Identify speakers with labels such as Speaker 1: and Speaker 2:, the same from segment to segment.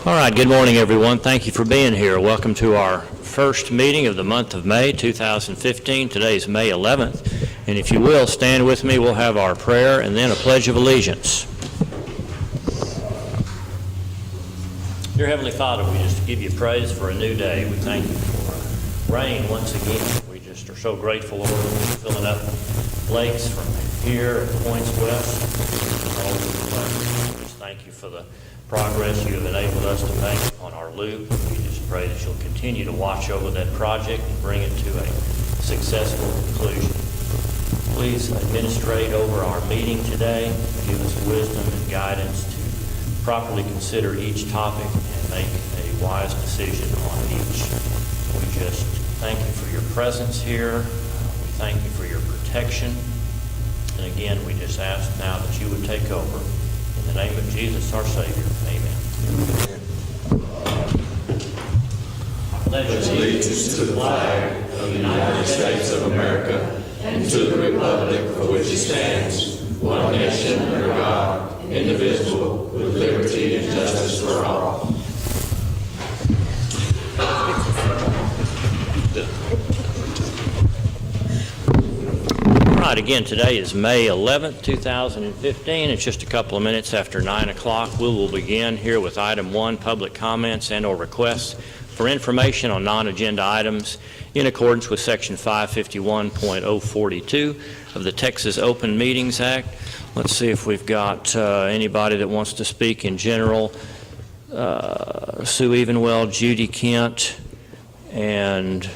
Speaker 1: All right, good morning, everyone. Thank you for being here. Welcome to our first meeting of the month of May 2015. Today is May 11th, and if you will, stand with me. We'll have our prayer and then a pledge of allegiance. Dear Heavenly Father, we just give you praise for a new day. We thank you for rain once again. We just are so grateful, Lord, for filling up lakes from here and points west and all over the place. We just thank you for the progress you have enabled us to make on our loop. We just pray that you'll continue to watch over that project and bring it to a successful conclusion. Please administrate over our meeting today. Give us wisdom and guidance to properly consider each topic and make a wise decision on each. We just thank you for your presence here. We thank you for your protection. And again, we just ask now that you would take over. In the name of Jesus, our Savior. Amen.
Speaker 2: Pledge allegiance to the flag of the United States of America and to the republic for which it stands, one nation under God, indivisible, with liberty and justice for all.
Speaker 1: All right, again, today is May 11th, 2015. It's just a couple of minutes after 9 o'clock. We will begin here with item 1, public comments and or requests for information on non-agenda items in accordance with section 551.042 of the Texas Open Meetings Act. Let's see if we've got anybody that wants to speak in general. Sue Evenwell, Judy Kent, and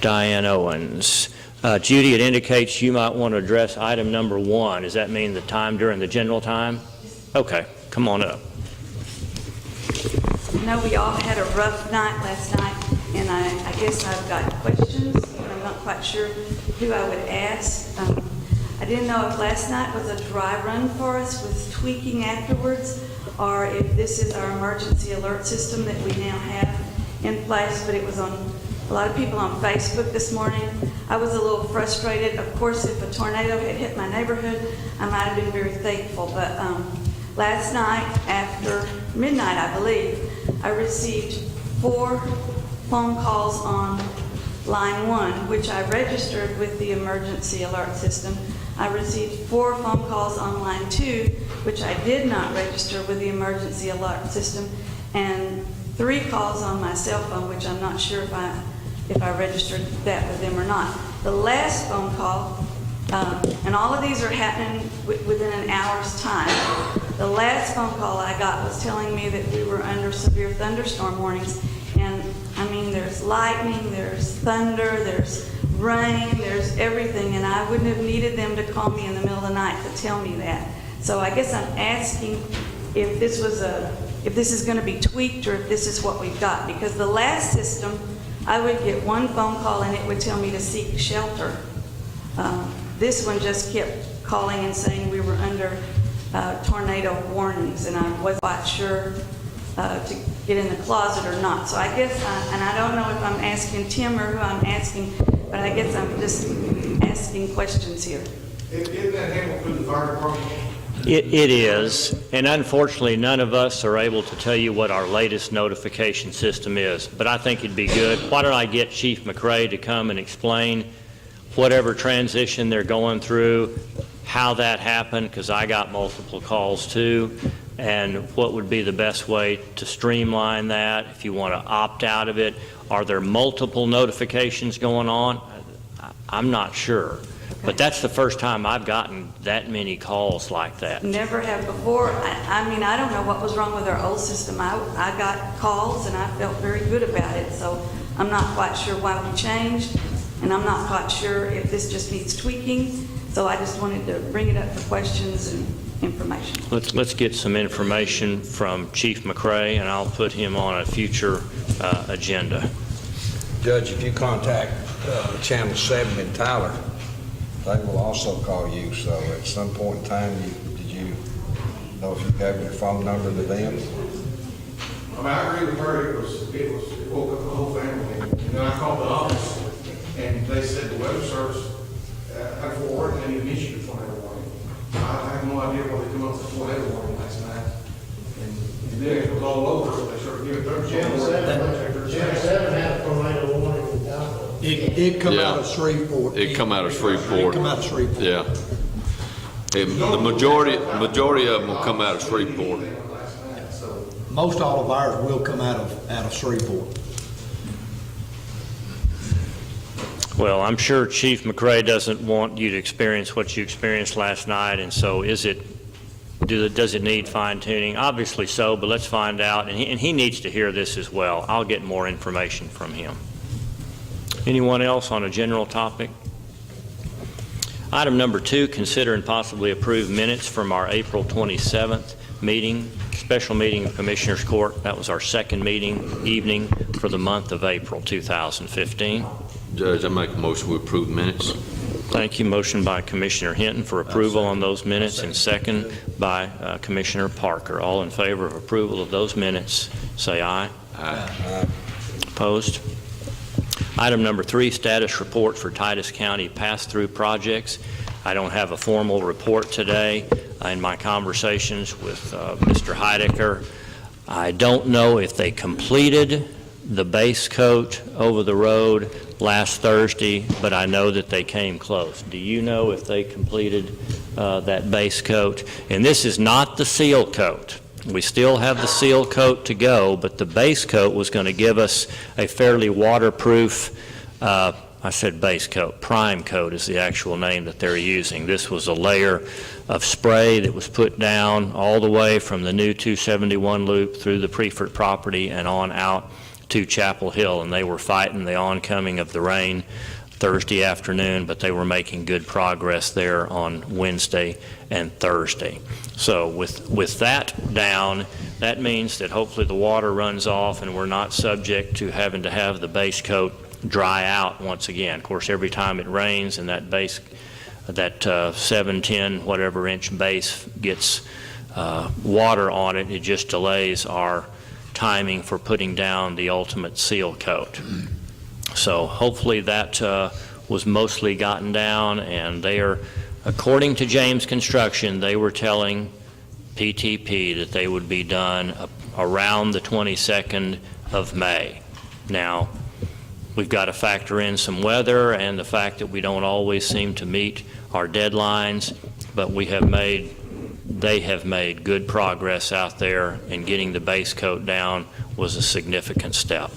Speaker 1: Diane Owens. Judy, it indicates you might want to address item number 1. Does that mean the time during the general time? Okay, come on up.
Speaker 3: I know we all had a rough night last night, and I guess I've got questions, but I'm not quite sure who I would ask. I didn't know if last night was a dry run for us with tweaking afterwards, or if this is our emergency alert system that we now have in place, but it was on a lot of people on Facebook this morning. I was a little frustrated. Of course, if a tornado had hit my neighborhood, I might have been very thankful. But last night, after midnight, I believe, I received 4 phone calls on line 1, which I registered with the emergency alert system. I received 4 phone calls on line 2, which I did not register with the emergency alert system, and 3 calls on my cell phone, which I'm not sure if I registered that with them or not. The last phone call, and all of these are happening within an hour's time. The last phone call I got was telling me that we were under severe thunderstorm warnings. And I mean, there's lightning, there's thunder, there's rain, there's everything. And I wouldn't have needed them to call me in the middle of the night to tell me that. So I guess I'm asking if this is going to be tweaked or if this is what we've got. Because the last system, I would get 1 phone call and it would tell me to seek shelter. This one just kept calling and saying we were under tornado warnings, and I wasn't quite sure to get in the closet or not. So I guess, and I don't know if I'm asking Tim or who I'm asking, but I guess I'm just asking questions here.
Speaker 4: Isn't that handled through the fire department?
Speaker 1: It is, and unfortunately none of us are able to tell you what our latest notification system is, but I think it'd be good. Why don't I get Chief McRae to come and explain whatever transition they're going through, how that happened, because I got multiple calls too, and what would be the best way to streamline that if you want to opt out of it. Are there multiple notifications going on? I'm not sure. But that's the first time I've gotten that many calls like that.
Speaker 3: Never have before. I mean, I don't know what was wrong with our old system. I got calls and I felt very good about it. So I'm not quite sure why we changed, and I'm not quite sure if this just needs tweaking. So I just wanted to bring it up for questions and information.
Speaker 1: Let's get some information from Chief McRae, and I'll put him on a future agenda.
Speaker 5: Judge, if you contact Channel 7 in Tyler, they will also call you. So at some point in time, did you know if you gave your phone number to them?
Speaker 4: I mean, I agree with her. It woke up the whole family. And then I called the office, and they said the weather service had a forward and even issued a tornado warning. I have no idea why they come up with a tornado warning last night. And then it was all
Speaker 6: It come out of
Speaker 2: Yeah.
Speaker 6: Shreveport.
Speaker 2: It come out of
Speaker 6: It
Speaker 2: Shreveport.
Speaker 6: come out of Shreveport.
Speaker 2: Yeah. The majority of them will come out of Shreveport.
Speaker 6: Most all of ours will come out of Shreveport.
Speaker 1: Well, I'm sure Chief McRae doesn't want you to experience what you experienced last night, and so does it need fine tuning? Obviously so, but let's find out, and he needs to hear this as well. I'll get more information from him. Anyone else on a general topic? Item number 2, consider and possibly approve minutes from our April 27th meeting, special meeting of Commissioners Court. That was our second evening for the month of April 2015.
Speaker 2: Judge, I make a motion to approve minutes.
Speaker 1: Thank you. Motion by Commissioner Hinton for approval on those minutes, and second by Commissioner Parker. All in favor of approval of those minutes, say aye.
Speaker 2: Aye.
Speaker 1: Opposed? Item number 3, status report for Titus County pass-through projects. I don't have a formal report today. In my conversations with Mr. Heidecker, I don't know if they completed the base coat over the road last Thursday, but I know that they came close. Do you know if they completed that base coat? And this is not the seal coat. We still have the seal coat to go, but the base coat was going to give us a fairly waterproof, I said base coat, prime coat is the actual name that they're using. This was a layer of spray that was put down all the way from the new 271 loop through the Preferred property and on out to Chapel Hill, and they were fighting the oncoming of the rain Thursday afternoon, but they were making good progress there on Wednesday and Thursday. So with that down, that means that hopefully the water runs off and we're not subject to having to have the base coat dry out once again. Of course, every time it rains and that base, that 7-10 whatever inch base gets water on it, it just delays our timing for putting down the ultimate seal coat. So hopefully that was mostly gotten down, and they are, according to James Construction, they were telling PTP that they would be done around the 22nd of May. Now, we've got to factor in some weather and the fact that we don't always seem to meet our deadlines, but they have made good progress out there, and getting the base coat down was a significant step.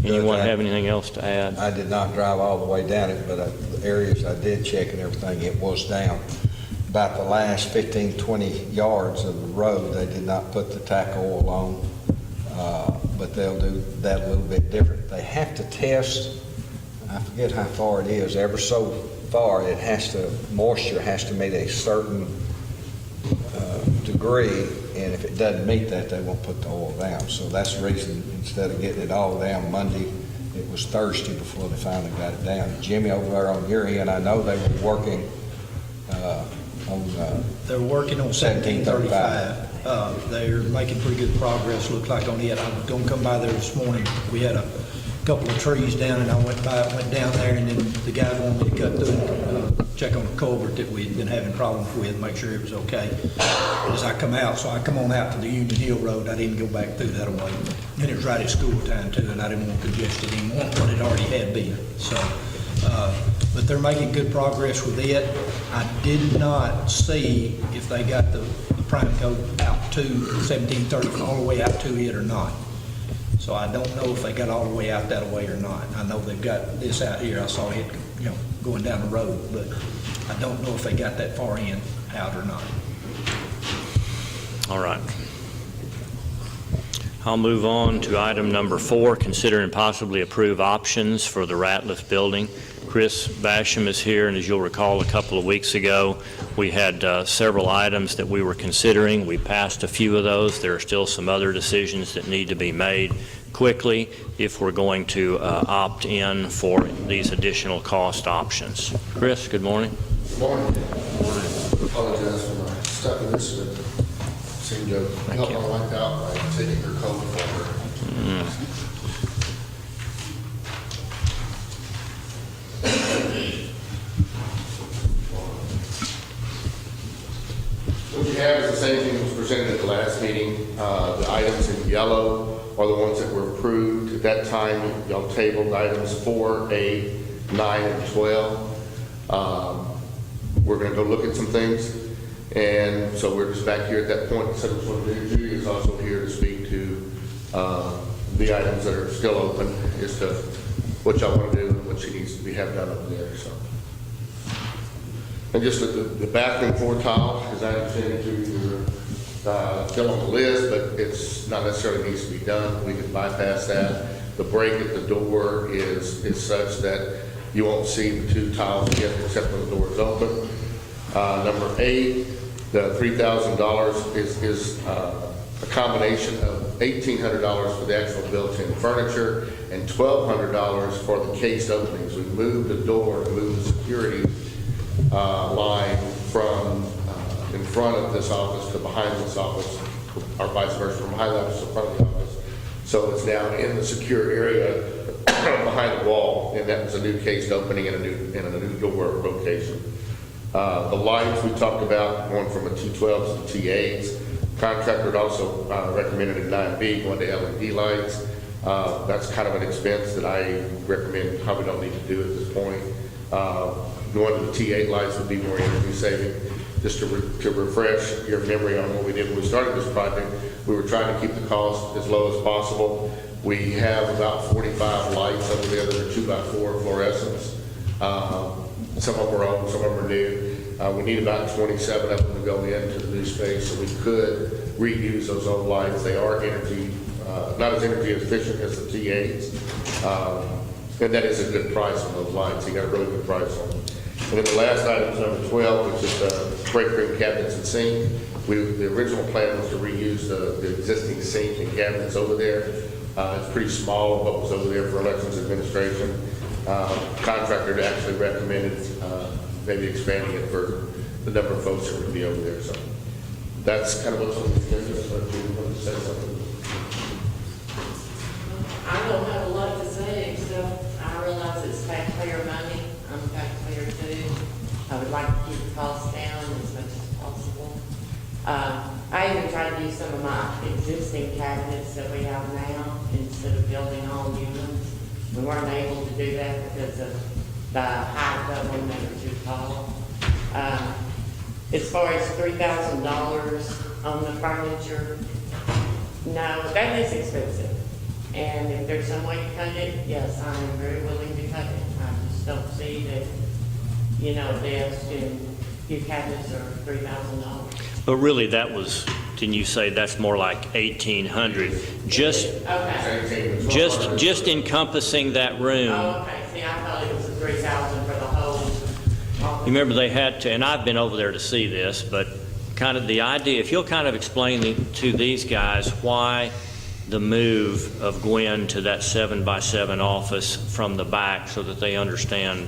Speaker 1: Anyone have anything else to add?
Speaker 5: I did not drive all the way down it, but the areas I did check and everything, it was down. About the last 15, 20 yards of the road, they did not put the tack oil on, but they'll do that a little bit different. They have to test, I forget how far it is, ever so far, it has to, moisture has to meet a certain degree, and if it doesn't meet that, they won't put the oil down. So that's the reason, instead of getting it all down Monday, it was Thursday before they finally got it down. Jimmy, over there on your end, I know they were working on
Speaker 6: They're working on 1735. They're making pretty good progress, looks like, on it. I was going to come by there this morning. We had a couple of trees down, and I went down there, and then the guy wanted me to cut through and check on the culvert that we'd been having problems with, make sure it was okay. As I come out, so I come on out to the Union Hill Road. I didn't go back through that way. And it was right at school time too, and I didn't want congested anymore, but it already had been. So, but they're making good progress with it. I did not see if they got the prime coat out to 1730 all the way out to it or not. So I don't know if they got all the way out that way or not. I know they've got this out here. I saw it, going down the road, but I don't know if they got that far out or not.
Speaker 1: All right. I'll move on to item number 4, consider and possibly approve options for the Ratliff building. Chris Basham is here, and as you'll recall, a couple of weeks ago, we had several items that we were considering. We passed a few of those. There are still some other decisions that need to be made quickly if we're going to opt in for these additional cost options. Chris, good morning.
Speaker 7: Good morning. Apologize for my stuffiness, but seemed to help my wife out by taking her coat for her. What you have is the same thing that was presented at the last meeting. The items in yellow are the ones that were approved. At that time, y'all tabled items 4, 8, 9, and 12. We're gonna go look at some things, and so we're just back here at that point. So Judy is also here to speak to the items that are still open as to what y'all want to do and what she needs to be have done over there. So, and just the bathroom floor tile, as I understand it, you're still on the list, but it's not necessarily needs to be done. We can bypass that. The break at the door is such that you won't see the two tiles together except when the door is open. Number 8, the $3,000 is a combination of $1,800 for the actual built-in furniture and $1,200 for the cased openings. We moved the door, moved the security line from in front of this office to behind this office, or vice versa, from behind the office to front of the office. So it's now in the secure area behind the wall, and that was a new cased opening and a new door location. The lights we talked about going from a T12 to T8s. Contractor had also recommended a 9B going to LED lights. That's kind of an expense that I recommend probably don't need to do at this point. Going to the T8 lights would be more energy saving. Just to refresh your memory on what we did when we started this project, we were trying to keep the cost as low as possible. We have about 45 lights over there that are 2x4 fluorescents. Some of them are old, some of them are new. We need about 27 of them to go into the new space, so we could reuse those old lights. They are energy, not as energy efficient as the T8s, and that is a good price on those lights. You got a really good price on them. And then the last item is number 12, which is break room cabinets and sink. The original plan was to reuse the existing sink and cabinets over there. It's pretty small, what was over there for elections administration. Contractor actually recommended maybe expanding it for the number of folks that would be over there. So that's kind of what's on the agenda. So if you want to say something.
Speaker 8: I don't have a lot to say, except I realize it's taxpayer money. I'm a taxpayer too. I would like to keep the costs down as much as possible. I even tried to use some of my existing cabinets that we have now instead of building all new ones. We weren't able to do that because of the height of them, they were too tall. As far as $3,000 on the furniture, no, that is expensive. And if there's some way to cut it, yes, I am very willing to cut it. I just don't see that, desk and few cabinets are $3,000.
Speaker 1: But really, that was, didn't you say that's more like 1,800? Just encompassing that room.
Speaker 8: Oh, okay. See, I thought it was $3,000 for the whole office.
Speaker 1: You remember they had to, and I've been over there to see this, but kind of the idea, if you'll kind of explain to these guys why the move of Gwen to that 7x7 office from the back so that they understand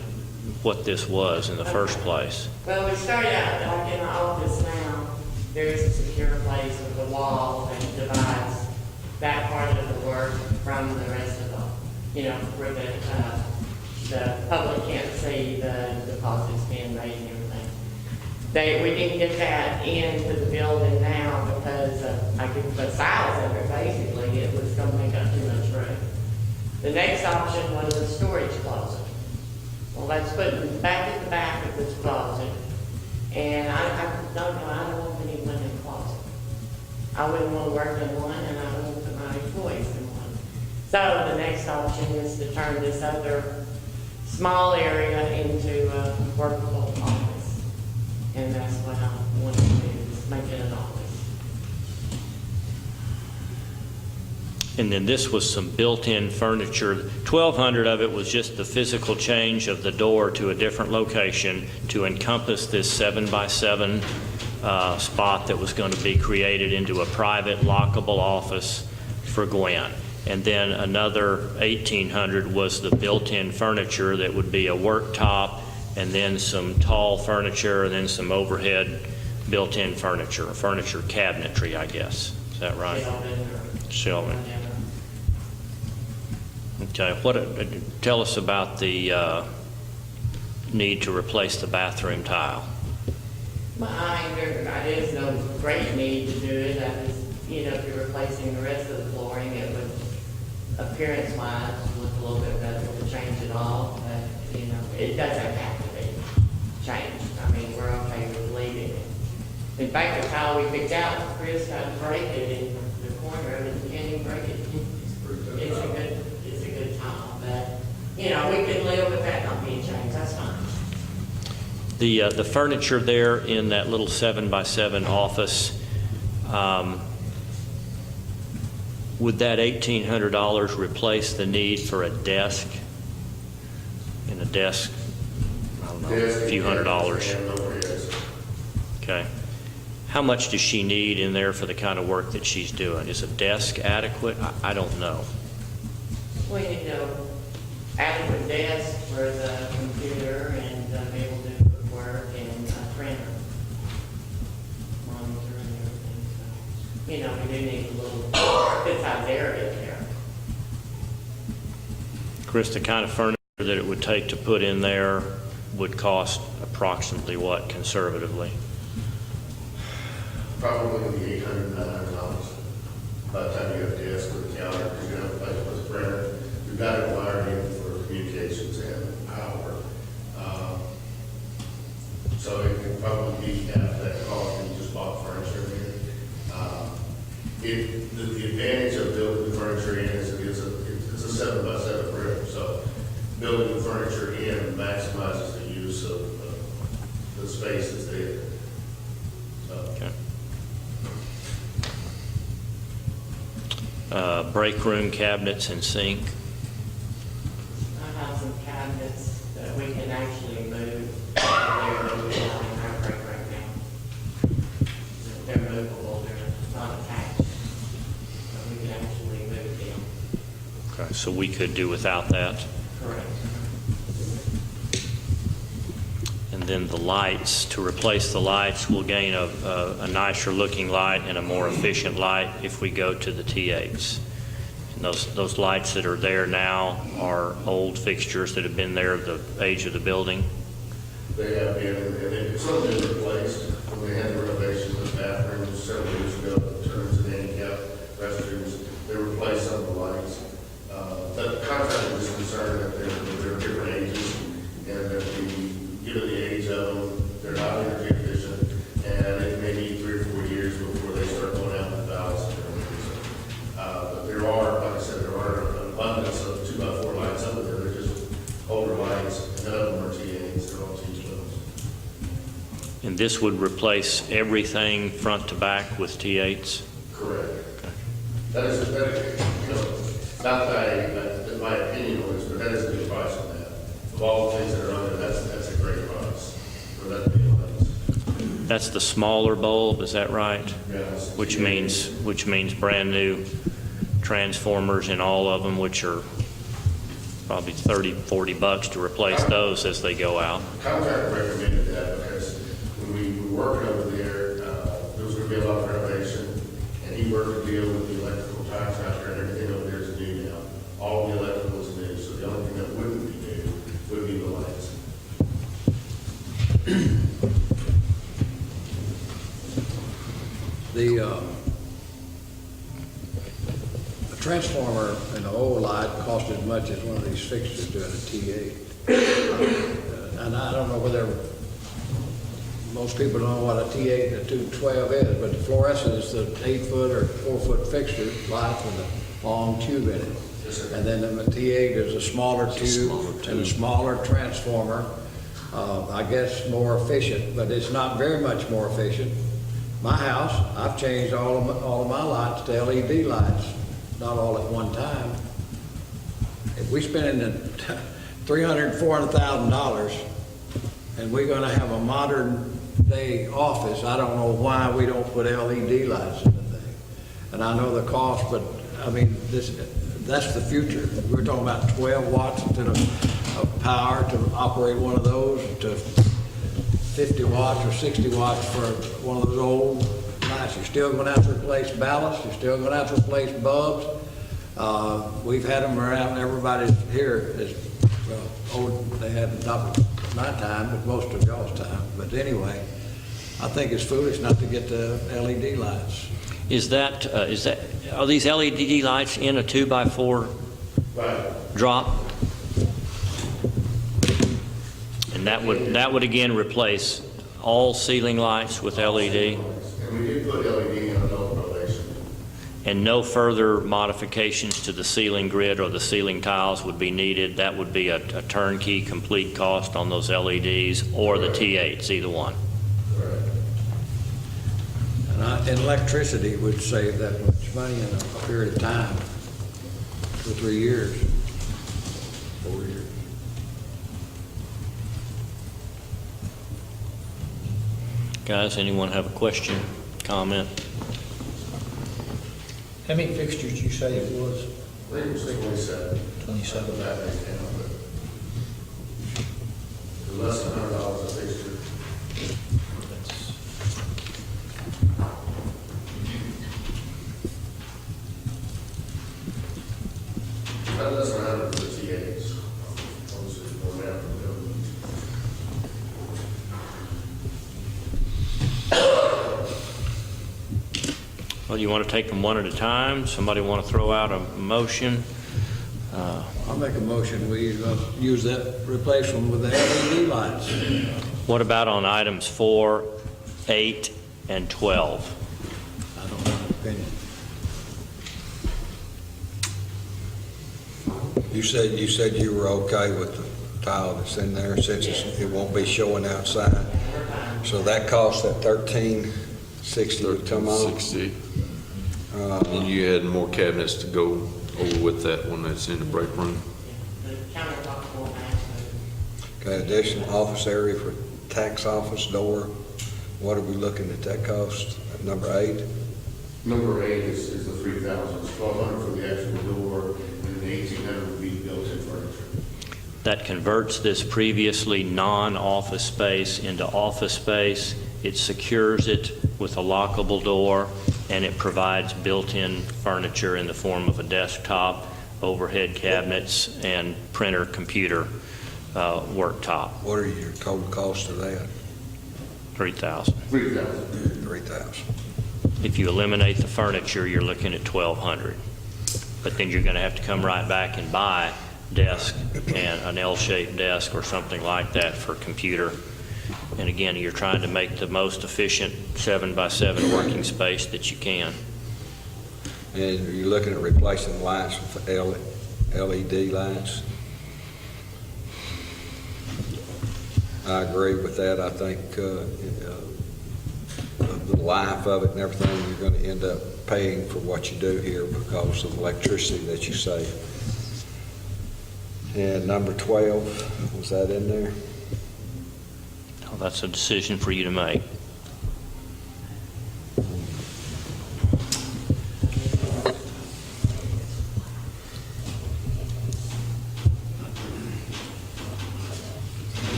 Speaker 1: what this was in the first place.
Speaker 8: Well, we started out like in the office now. There is a secure place with a wall that divides that part of the work from the rest of the, where the public can't see the deposits being made and everything. We didn't get that into the building now because I could put size of it, basically. It was going to make up too much room. The next option was a storage closet. Well, that's putting back at the back of this closet. And I don't want anyone in the closet. I wouldn't want to work in one, and I wouldn't put my employees in one. So the next option is to turn this other small area into a workable office. And that's what I want to do, is make it an office.
Speaker 1: And then this was some built-in furniture. 1,200 of it was just the physical change of the door to a different location to encompass this 7x7 spot that was going to be created into a private lockable office for Gwen. And then another 1,800 was the built-in furniture that would be a worktop, and then some tall furniture, and then some overhead built-in furniture cabinetry, I guess. Is that right? Shelving. Okay, tell us about the need to replace the bathroom tile.
Speaker 8: There is no great need to do it. I just, if you're replacing the rest of the flooring, it would appearance-wise, look a little bit better to change it all, but, you know, it doesn't have to be changed. I mean, we're okay with leaving it. In fact, the tile we picked out, Chris got to break it in the corner of it, you can't even break it. It's a good tile, but, you know, we can live with that not being changed, that's fine.
Speaker 1: The furniture there in that little 7x7 office, would that $1,800 replace the need for a desk? And a desk, I don't know, a few $100s. Okay. How much does she need in there for the kind of work that she's doing? Is a desk adequate? I don't know.
Speaker 8: We need to adequate desk for the computer and be able to do work and a printer. Monitor and everything, so, you know, we do need a little good-sized area there.
Speaker 1: Chris, the kind of furniture that it would take to put in there would cost approximately what, conservatively?
Speaker 7: Probably $800, $900. By the time you have a desk with a counter, because you have a place with a printer, you've got it wired in for communications and power. So it can probably be half that cost when you just bought furniture in. The advantage of building the furniture in is it's a 7x7 room, so building the furniture in maximizes the use of the space that's there.
Speaker 1: Okay. Break room cabinets and sink.
Speaker 8: I have some cabinets that we can actually move. They're movable in our break right now. They're movable, they're not attached. So we can actually move them.
Speaker 1: Okay, so we could do without that.
Speaker 8: Correct.
Speaker 1: And then the lights, to replace the lights, we'll gain a nicer looking light and a more efficient light if we go to the T8s. And those lights that are there now are old fixtures that have been there the age of the building.
Speaker 7: They have been, and some of them replaced when they had the renovations of the bathrooms several years ago, in terms of handicap restrooms. They replaced some of the lights. The contractor was concerned that they're different ages, and that given the age of them, they're not energy efficient, and it may be 3 or 4 years before they start going out in the valves. But there are, like I said, there are an abundance of 2x4 lights over there. They're just older lights, and none of them are T8s, they're all T12s.
Speaker 1: And this would replace everything front to back with T8s?
Speaker 7: Correct. That is, you know, not that my opinion on this, but that is a good price on that. Of all the things that are under, that's a great price for that to be honest.
Speaker 1: That's the smaller bulb, is that right?
Speaker 7: Yes.
Speaker 1: Which means brand new transformers in all of them, which are probably $30-40 to replace those as they go out.
Speaker 7: The contractor recommended that because when we were working over there, there was going to be a lot of renovation, and he worked to deal with the electrical contractor, and everything over there is new now. All the electrical is new, so the only thing that wouldn't be new would be the lights.
Speaker 9: The transformer in the old light cost as much as one of these fixtures doing a T8. And I don't know whether most people don't know what a T8 and a 212 is, but the fluorescent is the 8-foot or 4-foot fixture light with a long tube in it. And then the T8 is a smaller tube and a smaller transformer. I guess more efficient, but it's not very much more efficient. My house, I've changed all of my lights to LED lights, not all at one time. If we spend $300,000, $400,000 and we're going to have a modern day office, I don't know why we don't put LED lights in the thing. And I know the cost, but I mean, that's the future. We're talking about 12 watts of power to operate one of those, to 50 watts or 60 watts for one of those old lights. You're still going to have to replace ballasts. You're still going to have to replace bulbs. We've had them around. Everybody here is, well, old. They had not my time, but most of y'all's time. But anyway, I think it's foolish not to get the LED lights.
Speaker 1: Are these LED lights in a 2x4 drop. And that would again replace all ceiling lights with LED.
Speaker 7: And we did put LED on those elevations.
Speaker 1: And no further modifications to the ceiling grid or the ceiling tiles would be needed. That would be a turnkey complete cost on those LEDs or the T8s, either one.
Speaker 9: And electricity would save that much money in a period of time, 2 or 3 years, 4 years.
Speaker 1: Guys, anyone have a question, comment?
Speaker 6: How many fixtures you say it was?
Speaker 7: I think it was 27.
Speaker 6: 27.
Speaker 7: That makes sense, but less than $100 a fixture. Less than 100 for the T8s. Obviously, more now for the building.
Speaker 1: Well, you want to take them one at a time? Somebody want to throw out a motion?
Speaker 9: I'll make a motion, we use that, replace them with the LED lights.
Speaker 1: What about on items 4, 8, and 12?
Speaker 9: I don't have an opinion.
Speaker 5: You said you were okay with the tile that's in there since it won't be showing outside. So that cost that $13.60 to come on.
Speaker 2: 60. And you had more cabinets to go over with that one that's in the break room.
Speaker 8: The countertop will match.
Speaker 5: Okay, additional office area for tax office door. What are we looking at that cost? At number 8?
Speaker 7: Number 8 is the 3,000. It's 1,200 for the actual door, and the 1,800 would be built-in furniture.
Speaker 1: That converts this previously non-office space into office space. It secures it with a lockable door, and it provides built-in furniture in the form of a desktop, overhead cabinets, and printer computer worktop.
Speaker 5: What are your total cost of that?
Speaker 1: $3,000.
Speaker 7: 3,000.
Speaker 5: 3,000.
Speaker 1: If you eliminate the furniture, you're looking at $1,200. But then you're going to have to come right back and buy desk and an L-shaped desk or something like that for computer. And again, you're trying to make the most efficient 7x7 working space that you can.
Speaker 5: And you're looking at replacing lights with LED lights? I agree with that. I think the life of it and everything, you're going to end up paying for what you do here because of electricity that you save. And number 12, was that in there?
Speaker 1: Oh, that's a decision for you to make.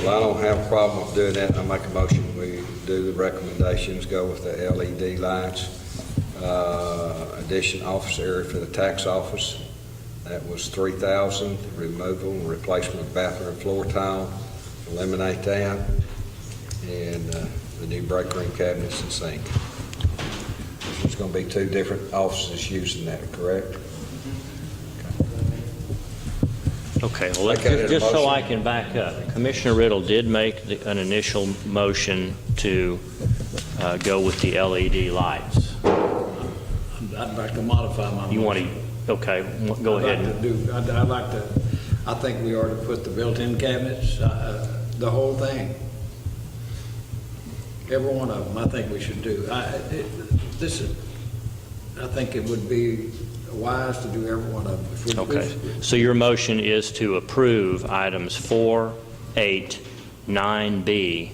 Speaker 5: Well, I don't have a problem with doing that. I make a motion, we do the recommendations, go with the LED lights. Addition office area for the tax office, that was $3,000. Removal and replacement of bathroom floor tile, eliminate that. And the new break room cabinets and sink. There's going to be 2 different offices using that, correct?
Speaker 1: Okay, well,
Speaker 5: Okay,
Speaker 1: just so
Speaker 5: motion.
Speaker 1: I can back up, Commissioner Riddle did make an initial motion to go with the LED lights.
Speaker 9: I'd like to modify my motion.
Speaker 1: You want to, okay, go ahead.
Speaker 9: I'd like to, I think we ought to put the built-in cabinets, the whole thing. Every one of them, I think we should do. I think it would be wise to do every one of them. If we-
Speaker 1: Okay, so your motion is to approve items 4, 8, 9B,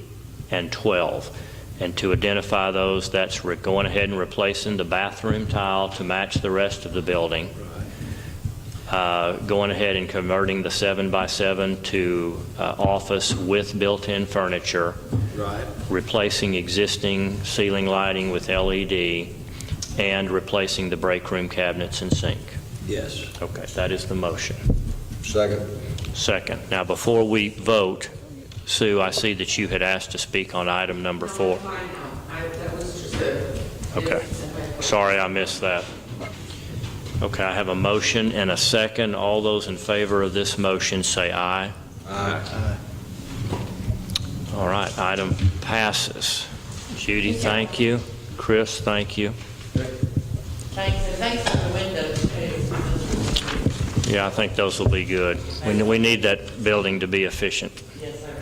Speaker 1: and 12. And to identify those, that's going ahead and replacing the bathroom tile to match the rest of the building. Going ahead and converting the 7x7 to office with built-in furniture.
Speaker 9: Right.
Speaker 1: Replacing existing ceiling lighting with LED, and replacing the break room cabinets and sink.
Speaker 9: Yes.
Speaker 1: Okay, that is the motion.
Speaker 5: Second.
Speaker 1: Second. Now, before we vote, Sue, I see that you had asked to speak on item number 4.
Speaker 8: That was just
Speaker 1: Okay. Sorry, I missed that. Okay, I have a motion and a second. All those in favor of this motion say aye.
Speaker 5: Aye.
Speaker 1: All right, item passes. Judy, thank you. Chris, thank you.
Speaker 8: Thanks, and thanks for the windows too.
Speaker 1: Yeah, I think those will be good. We need that building to be efficient.
Speaker 8: Yes, sir.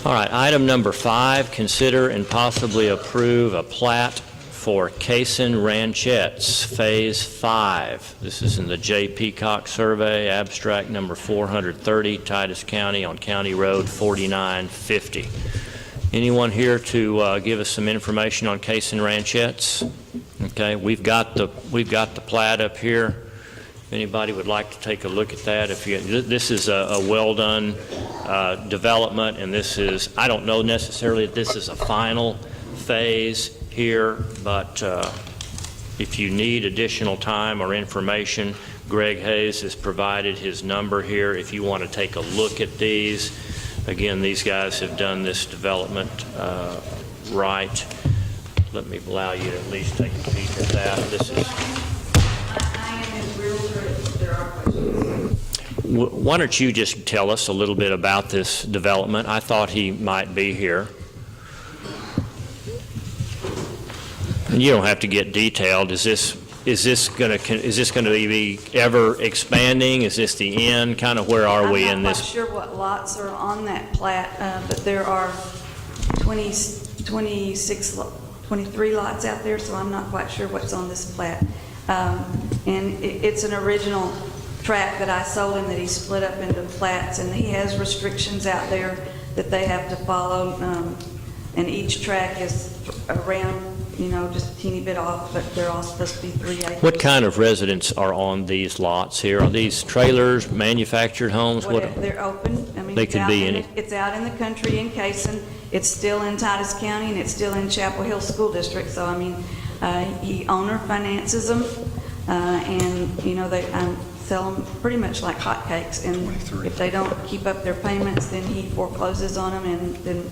Speaker 1: All right, item number 5, consider and possibly approve a plat for Cason Ranchettes, Phase 5. This is in the J. Peacock Survey, abstract number 430, Titus County on County Road 4950. Anyone here to give us some information on Cason Ranchettes? Okay, we've got the plat up here. If anybody would like to take a look at that, this is a well-done development, and this is, I don't know necessarily that this is a final phase here, but if you need additional time or information, Greg Hayes has provided his number here if you want to take a look at these. Again, these guys have done this development right. Let me allow you to at least take a peek at that. This is.
Speaker 3: I am in realtor if there are questions.
Speaker 1: Why don't you just tell us a little bit about this development? I thought he might be here. And you don't have to get detailed. Is this going to be ever expanding? Is this the end? Kind of where are we in this?
Speaker 3: I'm not quite sure what lots are on that plat, but there are 23 lots out there, so I'm not quite sure what's on this plat. And it's an original tract that I sold him that he split up into plats, and he has restrictions out there that they have to follow, and each tract is around, just a teeny bit off, but they're all supposed to be 3 acres.
Speaker 1: What kind of residents are on these lots here? Are these trailers, manufactured homes?
Speaker 3: They're open. I mean,
Speaker 1: They could be any.
Speaker 3: It's out in the country in Cason. It's still in Titus County, and it's still in Chapel Hill School District. So, I mean, he owner finances them, and, they sell them pretty much like hotcakes. And if they don't keep up their payments, then he forecloses on them, and then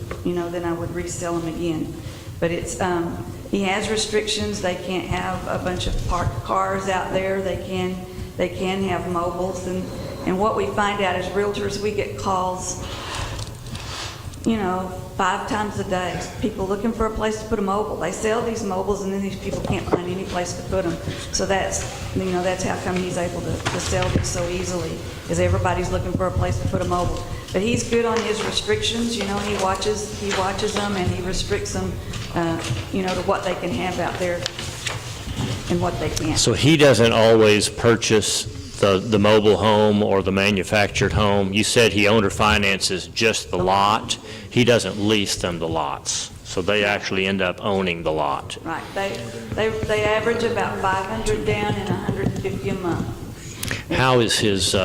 Speaker 3: I would resell them again. But it's, he has restrictions. They can't have a bunch of parked cars out there. They can have mobiles. And what we find out as realtors, we get calls, 5 times a day. People looking for a place to put a mobile. They sell these mobiles, and then these people can't find any place to put them. So that's how come he's able to sell these so easily, is everybody's looking for a place to put a mobile. But he's good on his restrictions. He watches them, and he restricts them, to what they can have out there and what they can't.
Speaker 1: So he doesn't always purchase the mobile home or the manufactured home. You said he owner finances just the lot. He doesn't lease them the lots. So they actually end up owning the lot.
Speaker 3: Right. They average about 500 down and 150 a month.
Speaker 1: How is his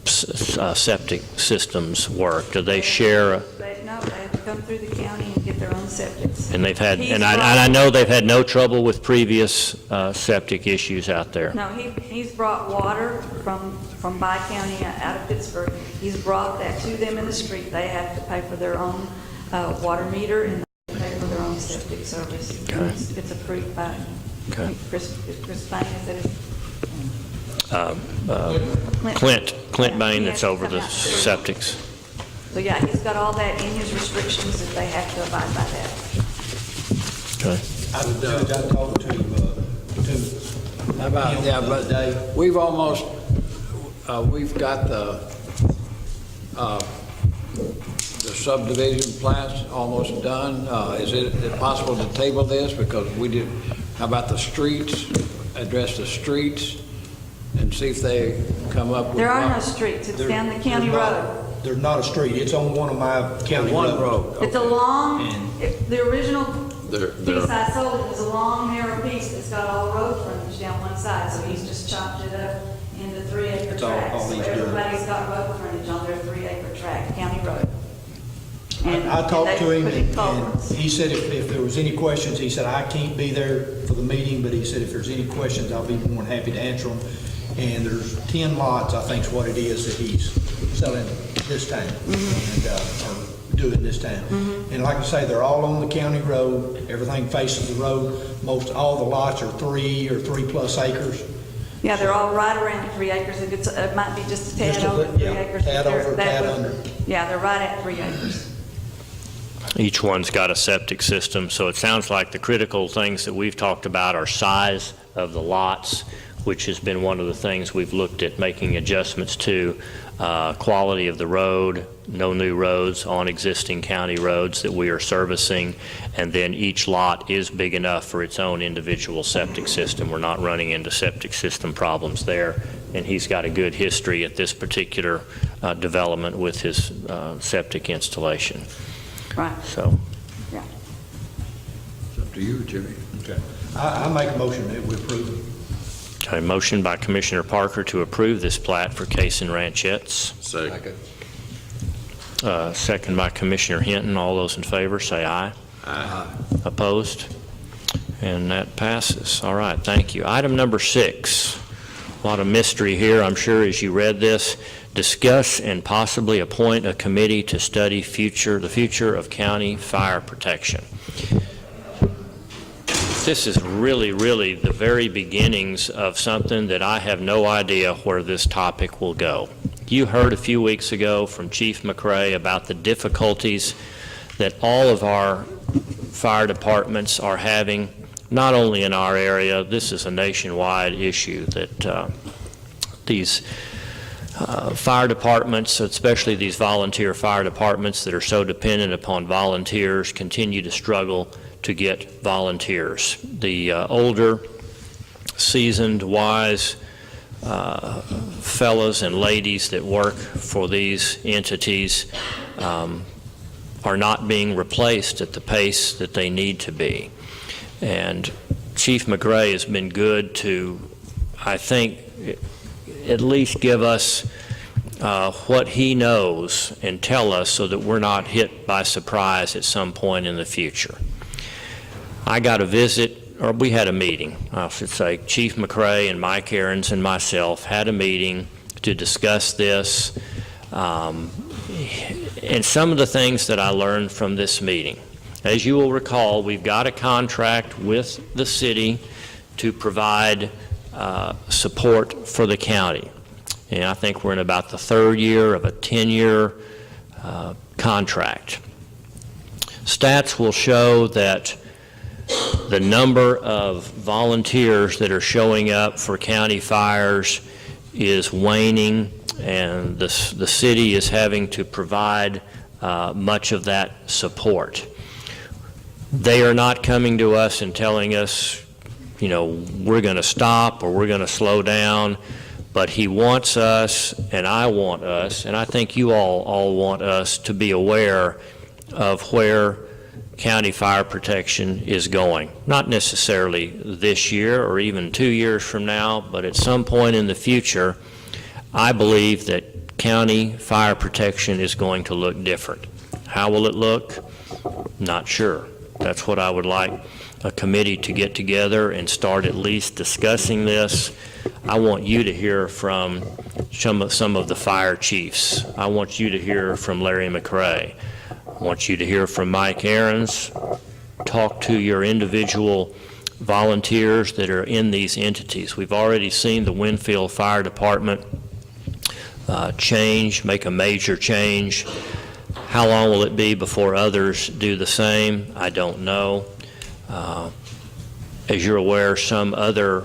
Speaker 1: septic systems work? Do they share?
Speaker 3: No, they have to come through the county and get their own septics.
Speaker 1: And they've had, and I know they've had no trouble with previous septic issues out there.
Speaker 3: No, he's brought water from Bi-County out of Pittsburgh. He's brought that to them in the street. They have to pay for their own water meter, and they pay for their own septic service.
Speaker 1: Okay.
Speaker 3: It's approved by Chris Payne, is that
Speaker 1: Clint Bain, that's over the septics.
Speaker 3: So yeah, he's got all that in his restrictions that they have to abide by that.
Speaker 1: Okay.
Speaker 6: I talked to
Speaker 9: How about, yeah, but we've almost, we've got the subdivision plans almost done. Is it possible to table this? Because how about the streets, address the streets and see if they come up with.
Speaker 3: There are no streets, it's down the county road.
Speaker 6: There's not a street. It's on one of my county roads.
Speaker 3: It's a long, the original piece I sold was a long, narrow piece that's got all road frontage down one side, so he's just chopped it up into 3-acre tracts. So everybody's got road frontage on their 3-acre tract, county road. And
Speaker 6: I talked to him,
Speaker 3: they put in
Speaker 6: and
Speaker 3: culverts.
Speaker 6: he said if there was any questions, he said, I can't be there for the meeting, but he said if there's any questions, I'll be more than happy to answer them. And there's 10 lots, I think is what it is, that he's selling this time, and or do it this time. And like I say, they're all on the county road, everything faces the road. Most, all the lots are 3 or 3+ acres.
Speaker 3: Yeah, they're all right around 3 acres. It might be just a tad
Speaker 6: Just a
Speaker 3: over
Speaker 6: bit,
Speaker 3: 3
Speaker 6: yeah,
Speaker 3: acres.
Speaker 6: tad
Speaker 3: but
Speaker 6: over,
Speaker 3: that
Speaker 6: tad
Speaker 3: would-
Speaker 6: under.
Speaker 3: Yeah, they're right at 3 acres.
Speaker 1: Each one's got a septic system, so it sounds like the critical things that we've talked about are size of the lots, which has been one of the things we've looked at making adjustments to, quality of the road, no new roads on existing county roads that we are servicing, and then each lot is big enough for its own individual septic system. We're not running into septic system problems there, and he's got a good history at this particular development with his septic installation.
Speaker 3: Right,
Speaker 1: So,
Speaker 3: yeah.
Speaker 9: It's up to you, Jimmy.
Speaker 6: Okay. I make a motion that we approve it.
Speaker 1: a motion by Commissioner Parker to approve this plat for Case and Ranchettes.
Speaker 2: Second.
Speaker 1: Second by Commissioner Hinton. All those in favor, say aye.
Speaker 2: Aye.
Speaker 1: Opposed? And that passes. All right, thank you. Item number 6, a lot of mystery here, I'm sure, as you read this. Discuss and possibly appoint a committee to study the future of county fire protection. This is really, really the very beginnings of something that I have no idea where this topic will go. You heard a few weeks ago from Chief McRae about the difficulties that all of our fire departments are having, not only in our area. This is a nationwide issue that these fire departments, especially these volunteer fire departments that are so dependent upon volunteers, continue to struggle to get volunteers. The older, seasoned, wise fellows and ladies that work for these entities are not being replaced at the pace that they need to be. And Chief McRae has been good to, I think, at least give us what he knows and tell us so that we're not hit by surprise at some point in the future. I got a visit, or we had a meeting, I should say. Chief McRae and Mike Aarons and myself had a meeting to discuss this. And some of the things that I learned from this meeting. As you will recall, we've got a contract with the city to provide support for the county. And I think we're in about the 3rd year of a 10-year contract. Stats will show that the number of volunteers that are showing up for county fires is waning, and the city is having to provide much of that support. They are not coming to us and telling us, you know, we're going to stop or we're going to slow down, but he wants us, and I want us, and I think you all want us to be aware of where county fire protection is going. Not necessarily this year or even 2 years from now, but at some point in the future, I believe that county fire protection is going to look different. How will it look? Not sure. That's what I would like a committee to get together and start at least discussing this. I want you to hear from some of the fire chiefs. I want you to hear from Larry McRae. I want you to hear from Mike Aarons. Talk to your individual volunteers that are in these entities. We've already seen the Winfield Fire Department make a major change. How long will it be before others do the same? I don't know. As you're aware, some other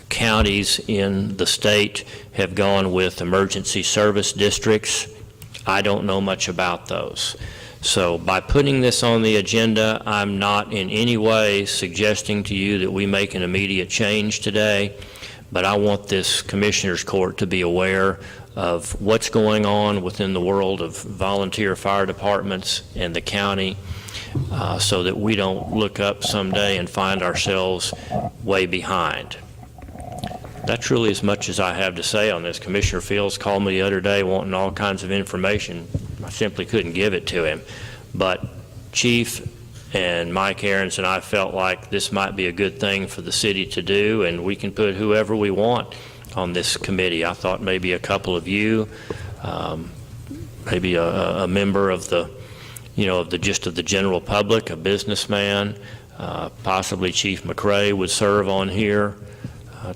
Speaker 1: counties in the state have gone with emergency service districts. I don't know much about those. So by putting this on the agenda, I'm not in any way suggesting to you that we make an immediate change today, but I want this Commissioners Court to be aware of what's going on within the world of volunteer fire departments and the county, so that we don't look up someday and find ourselves way behind. That's really as much as I have to say on this. Commissioner Fields called me the other day wanting all kinds of information. I simply couldn't give it to him. But Chief and Mike Aarons and I felt like this might be a good thing for the city to do, and we can put whoever we want on this committee. I thought maybe a couple of you, maybe a member of the of the general public, a businessman, possibly Chief McRae would serve on here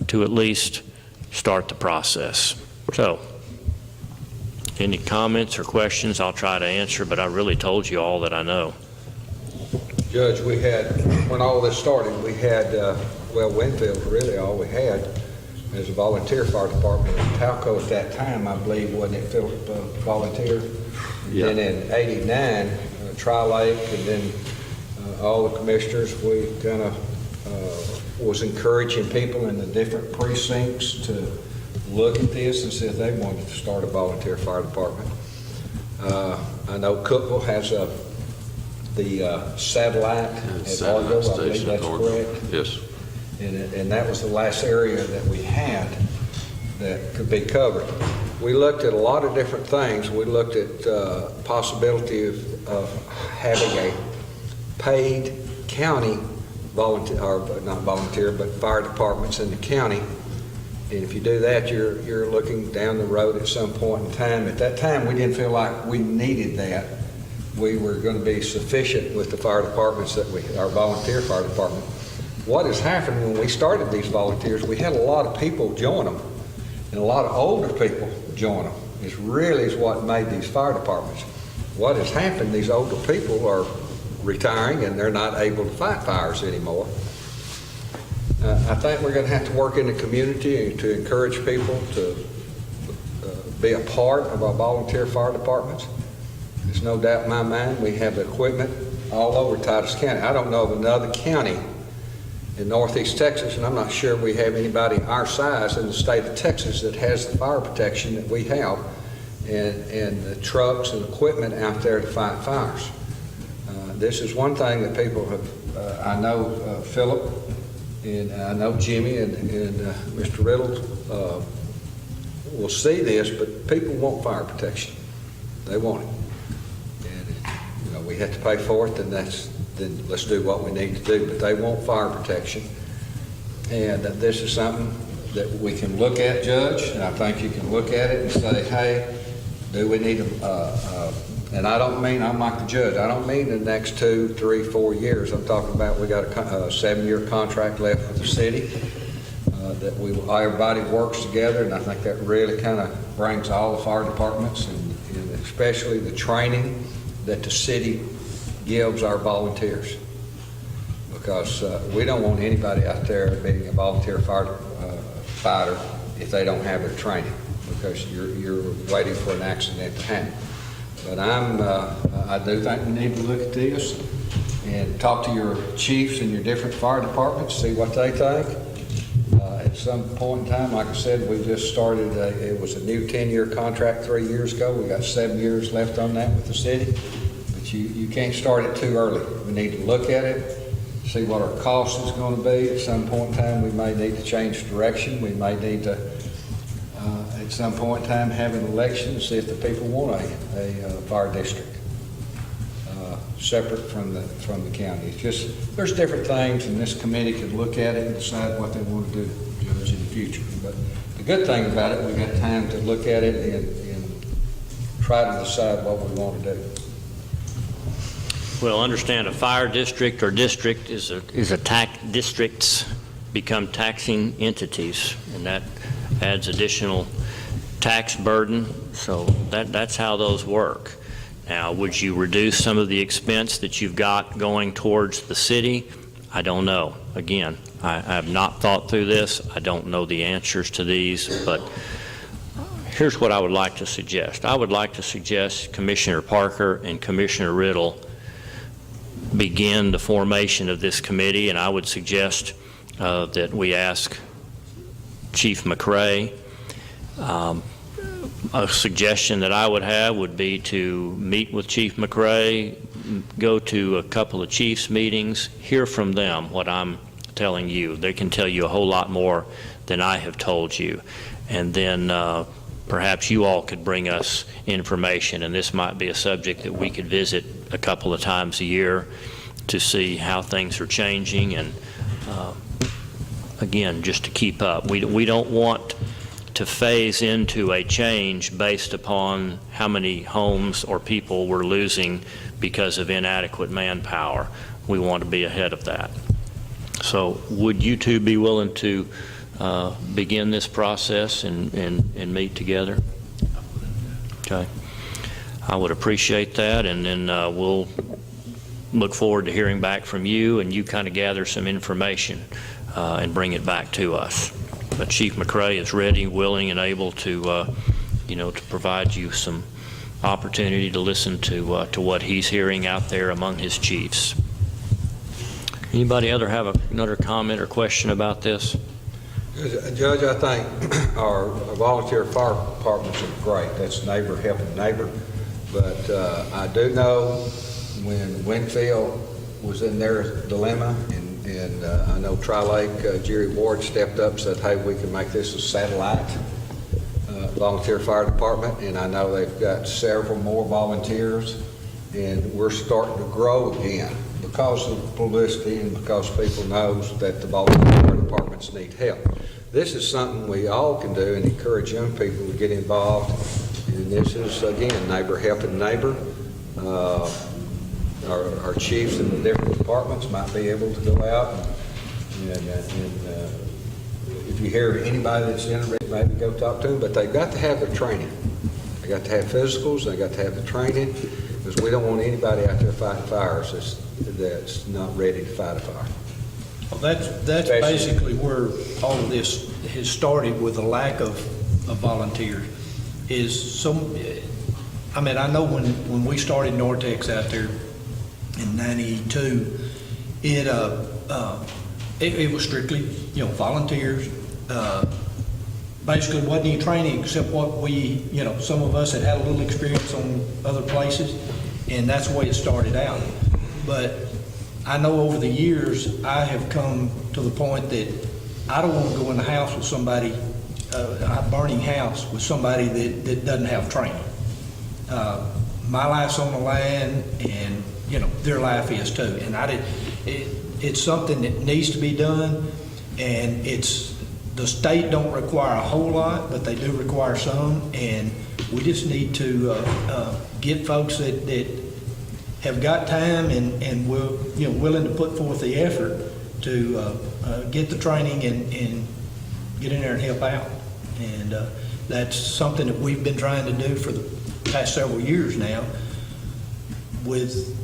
Speaker 1: to at least start the process. So, any comments or questions, I'll try to answer, but I really told you all that I know.
Speaker 5: Judge, we had, when all this started, we had, Winfield's really all we had as a volunteer fire department. Talco at that time, I believe, wasn't it, Philip, volunteer?
Speaker 2: Yeah.
Speaker 5: And in '89, Tri-Lake, and then all the commissioners, we kind of was encouraging people in the different precincts to look at this and see if they wanted to start a volunteer fire department. I know Cookville has the satellite at Argo, I believe that's correct.
Speaker 2: Yes.
Speaker 5: And that was the last area that we had that could be covered. We looked at a lot of different things. We looked at possibility of having a paid county volunteer, or not volunteer, but fire departments in the county. And if you do that, you're looking down the road at some point in time. At that time, we didn't feel like we needed that. We were going to be sufficient with the fire departments our volunteer fire department. What has happened when we started these volunteers, we had a lot of people join them, and a lot of older people join them. It really is what made these fire departments. What has happened, these older people are retiring and they're not able to fight fires anymore. I think we're going to have to work in the community to encourage people to be a part of our volunteer fire departments. There's no doubt in my mind we have the equipment all over Titus County. I don't know of another county in northeast Texas, and I'm not sure we have anybody our size in the state of Texas that has the fire protection that we have and the trucks and equipment out there to fight fires. This is one thing that people have, I know Philip, and I know Jimmy and Mr. Riddle will see this, but people want fire protection. They want it. And we have to pay for it, then let's do what we need to do. But they want fire protection. And this is something that we can look at, Judge, and I think you can look at it and say, hey, do we need and I don't mean, I'm like the judge, I don't mean the next 2, 3, 4 years. I'm talking about we got a 7-year contract left with the city that everybody works together, and I think that really kind of brings all the fire departments and especially the training that the city gives our volunteers. Because we don't want anybody out there being a volunteer fighter if they don't have their training, because you're waiting for an accident to happen. But I do think we need to look at this and talk to your chiefs and your different fire departments, see what they think. At some point in time, like I said, we just started, it was a new 10-year contract 3 years ago. We got 7 years left on that with the city. But you can't start it too early. We need to look at it, see what our cost is going to be. At some point in time, we may need to change direction. We may need to, at some point in time, have an election and see if the people want a fire district separate from the county. It's just, there's different things, and this committee could look at it and decide what they want to do, Judge, in the future. But the good thing about it, we got time to look at it and try to decide what we want to do.
Speaker 1: Well, understand a fire district or district is a districts become taxing entities, and that adds additional tax burden. So that's how those work. Now, would you reduce some of the expense that you've got going towards the city? I don't know. Again, I have not thought through this. I don't know the answers to these, but here's what I would like to suggest. I would like to suggest Commissioner Parker and Commissioner Riddle begin the formation of this committee, and I would suggest that we ask Chief McRae. A suggestion that I would have would be to meet with Chief McRae, go to a couple of chiefs meetings, hear from them what I'm telling you. They can tell you a whole lot more than I have told you. And then perhaps you all could bring us information, and this might be a subject that we could visit a couple of times a year to see how things are changing, and again, just to keep up. We don't want to phase into a change based upon how many homes or people we're losing because of inadequate manpower. We want to be ahead of that. So would you two be willing to begin this process and meet together? Okay. I would appreciate that, and then we'll look forward to hearing back from you, and you kind of gather some information and bring it back to us. But Chief McRae is ready, willing, and able to, to provide you some opportunity to listen to what he's hearing out there among his chiefs. Anybody other have another comment or question about this?
Speaker 5: Judge, I think our volunteer fire departments are great. That's neighbor helping neighbor. But I do know when Winfield was in their dilemma, and I know Tri-Lake, Jerry Ward stepped up and said, hey, we can make this a satellite volunteer fire department, and I know they've got several more volunteers, and we're starting to grow again because of publicity and because people knows that the volunteer fire departments need help. This is something we all can do and encourage young people to get involved, and this is, again, neighbor helping neighbor. Our chiefs in the different departments might be able to go out and if you hear anybody that's interested, maybe go talk to them, but they've got to have their training. They got to have physicals, they got to have the training, because we don't want anybody out there fighting fires that's not ready to fight a fire.
Speaker 6: Well, that's basically where all of this has started, with a lack of volunteers. I know when we started Nortex out there in '92, it was strictly, volunteers. Basically wasn't any training except what we, some of us had a little experience on other places, and that's the way it started out. But I know over the years, I have come to the point that I don't want to go in the house with somebody, a burning house with somebody that doesn't have training. My life's on the line, and their life is too. And it's something that needs to be done, and the state don't require a whole lot, but they do require some, and we just need to get folks that have got time and will, willing to put forth the effort to get the training and get in there and help out. And that's something that we've been trying to do for the past several years now, with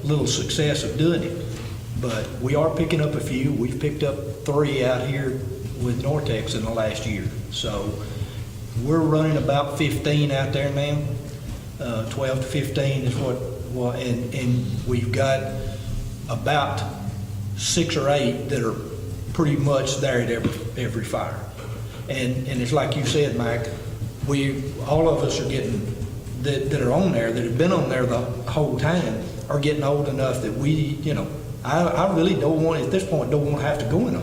Speaker 6: little success of doing it. But we are picking up a few. We've picked up 3 out here with Nortex in the last year. So we're running about 15 out there now. 12 to 15 is what, and we've got about 6 or 8 that are pretty much there at every fire. And it's like you said, Mike, all of us are getting, that are on there, that have been on there the whole time, are getting old enough that we, I really don't want, at this point, don't want to have to go in a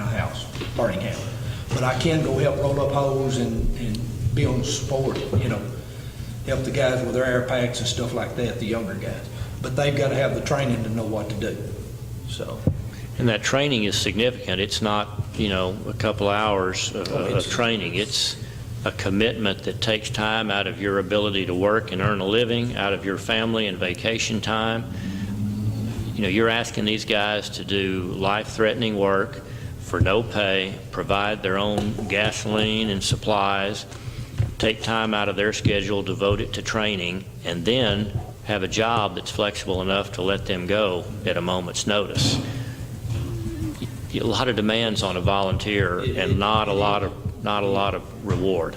Speaker 6: house, burning house. But I can go help roll up hose and be on support, help the guys with their air packs and stuff like that, the younger guys. But they've got to have the training to know what to do. So.
Speaker 1: And that training is significant. It's not, a couple hours of training. It's a commitment that takes time out of your ability to work and earn a living, out of your family and vacation time. You're asking these guys to do life-threatening work for no pay, provide their own gasoline and supplies, take time out of their schedule, devote it to training, and then have a job that's flexible enough to let them go at a moment's notice. A lot of demands on a volunteer and not a lot of reward.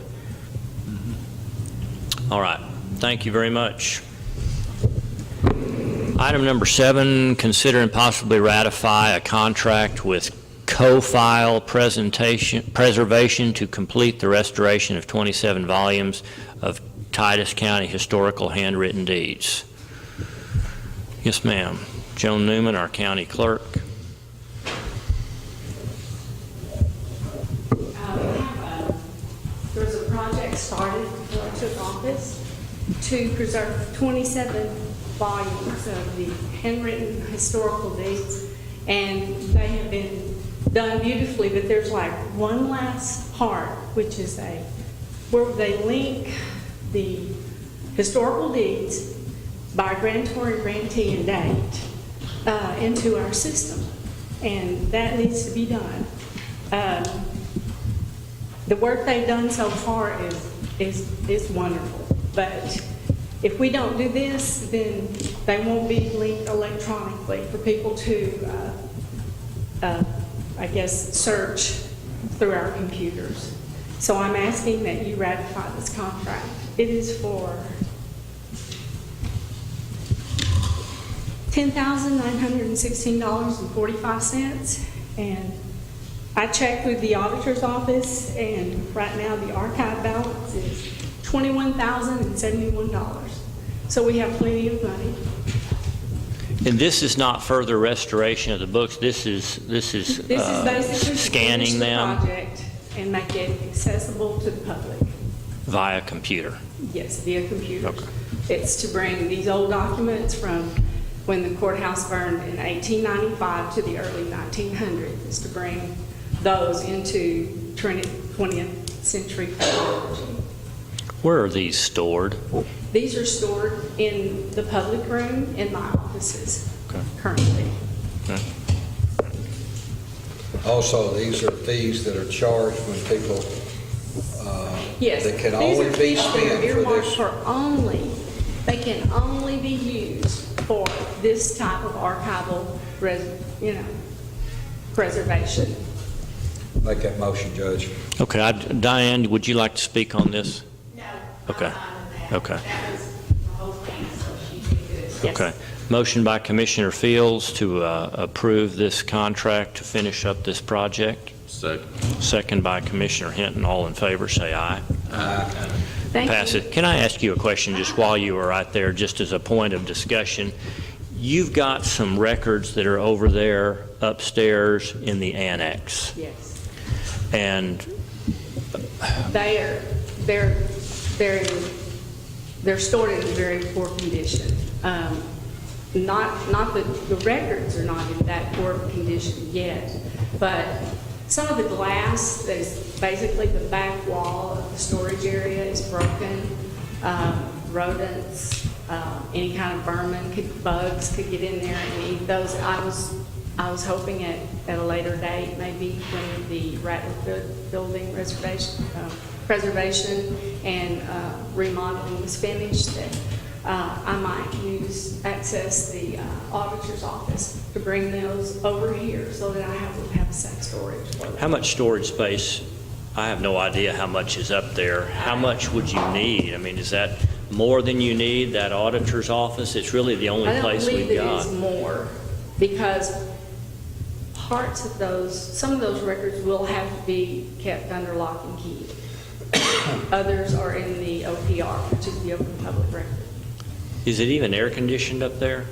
Speaker 1: All right, thank you very much. Item number 7, consider and possibly ratify a contract with Co-File Preservation to complete the restoration of 27 volumes of Titus County Historical Handwritten Deeds. Yes, ma'am. Joan Newman, our county clerk.
Speaker 10: There's a project started before I took office to preserve 27 volumes of the handwritten historical deeds, and they have been done beautifully, but there's like one last part, which is where they link the historical deeds by grantor and grantee and date into our system, and that needs to be done. The work they've done so far is wonderful, but if we don't do this, then they won't be linked electronically for people to, I guess, search through our computers. So I'm asking that you ratify this contract. It is for $10,916.45, and I checked with the auditor's office, and right now the archive balance is $21,071. So we have plenty of money.
Speaker 1: And this is not further restoration of the books. This is
Speaker 10: This is basically to
Speaker 1: scanning
Speaker 10: finish the
Speaker 1: them
Speaker 10: project and make it accessible to the public.
Speaker 1: via computer.
Speaker 10: Yes, via computer.
Speaker 1: Okay.
Speaker 10: It's to bring these old documents from when the courthouse burned in 1895 to the early 1900s. It's to bring those into 20th century technology.
Speaker 1: Where are these stored?
Speaker 10: These are stored in the public room in my offices
Speaker 1: Okay.
Speaker 10: currently.
Speaker 1: Okay.
Speaker 5: Also, these are fees that are charged when people,
Speaker 10: Yes.
Speaker 5: that can
Speaker 10: these
Speaker 5: only
Speaker 10: are
Speaker 5: be
Speaker 10: fees that are
Speaker 5: spent for
Speaker 10: earmarked
Speaker 5: this.
Speaker 10: they can only be used for this type of archival, preservation.
Speaker 5: Make that motion, Judge.
Speaker 1: Okay, Diane, would you like to speak on this?
Speaker 8: No.
Speaker 1: Okay. Okay.
Speaker 8: That was the whole thing, so she did good.
Speaker 10: Yes.
Speaker 1: Okay. Motion by Commissioner Fields to approve this contract to finish up this project.
Speaker 2: Second.
Speaker 1: Second by Commissioner Hinton. All in favor, say aye.
Speaker 10: Thank
Speaker 1: Pass
Speaker 10: you.
Speaker 1: it. Can I ask you a question just while you were right there, just as a point of discussion? You've got some records that are over there upstairs in the annex.
Speaker 10: Yes.
Speaker 1: And
Speaker 10: They're stored in very poor condition. Not the records are not in that poor condition yet, but some of the glass that is basically the back wall of the storage area is broken. Rodents, any kind of vermin, bugs could get in there and eat those. I was hoping at a later date, maybe when the Ratliff building preservation and remodeling was finished, that I might access the auditor's office to bring those over here so that I would have safe storage for them.
Speaker 1: how much storage space? I have no idea how much is up there. How much would you need? I mean, is that more than you need, that auditor's office? It's really the only place we've
Speaker 10: I don't
Speaker 1: got.
Speaker 10: believe that it is more, because parts of some of those records will have to be kept under lock and key. Others are in the OPR, which is the Open Public Record.
Speaker 1: Is it even air conditioned up there?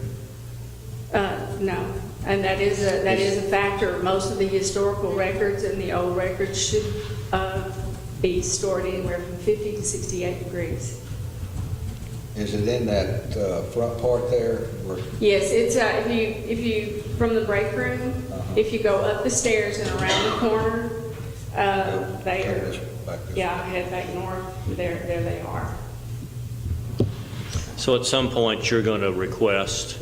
Speaker 10: No, and that is a factor. Most of the historical records and the old records should be stored anywhere from 50 to 68 degrees.
Speaker 5: Is it in that front part there? Where-
Speaker 10: Yes, it's if you from the break room, if you go up the stairs and around the corner, they are.
Speaker 5: Back there.
Speaker 10: Yeah, head back north. There they are.
Speaker 1: So at some point, you're going to request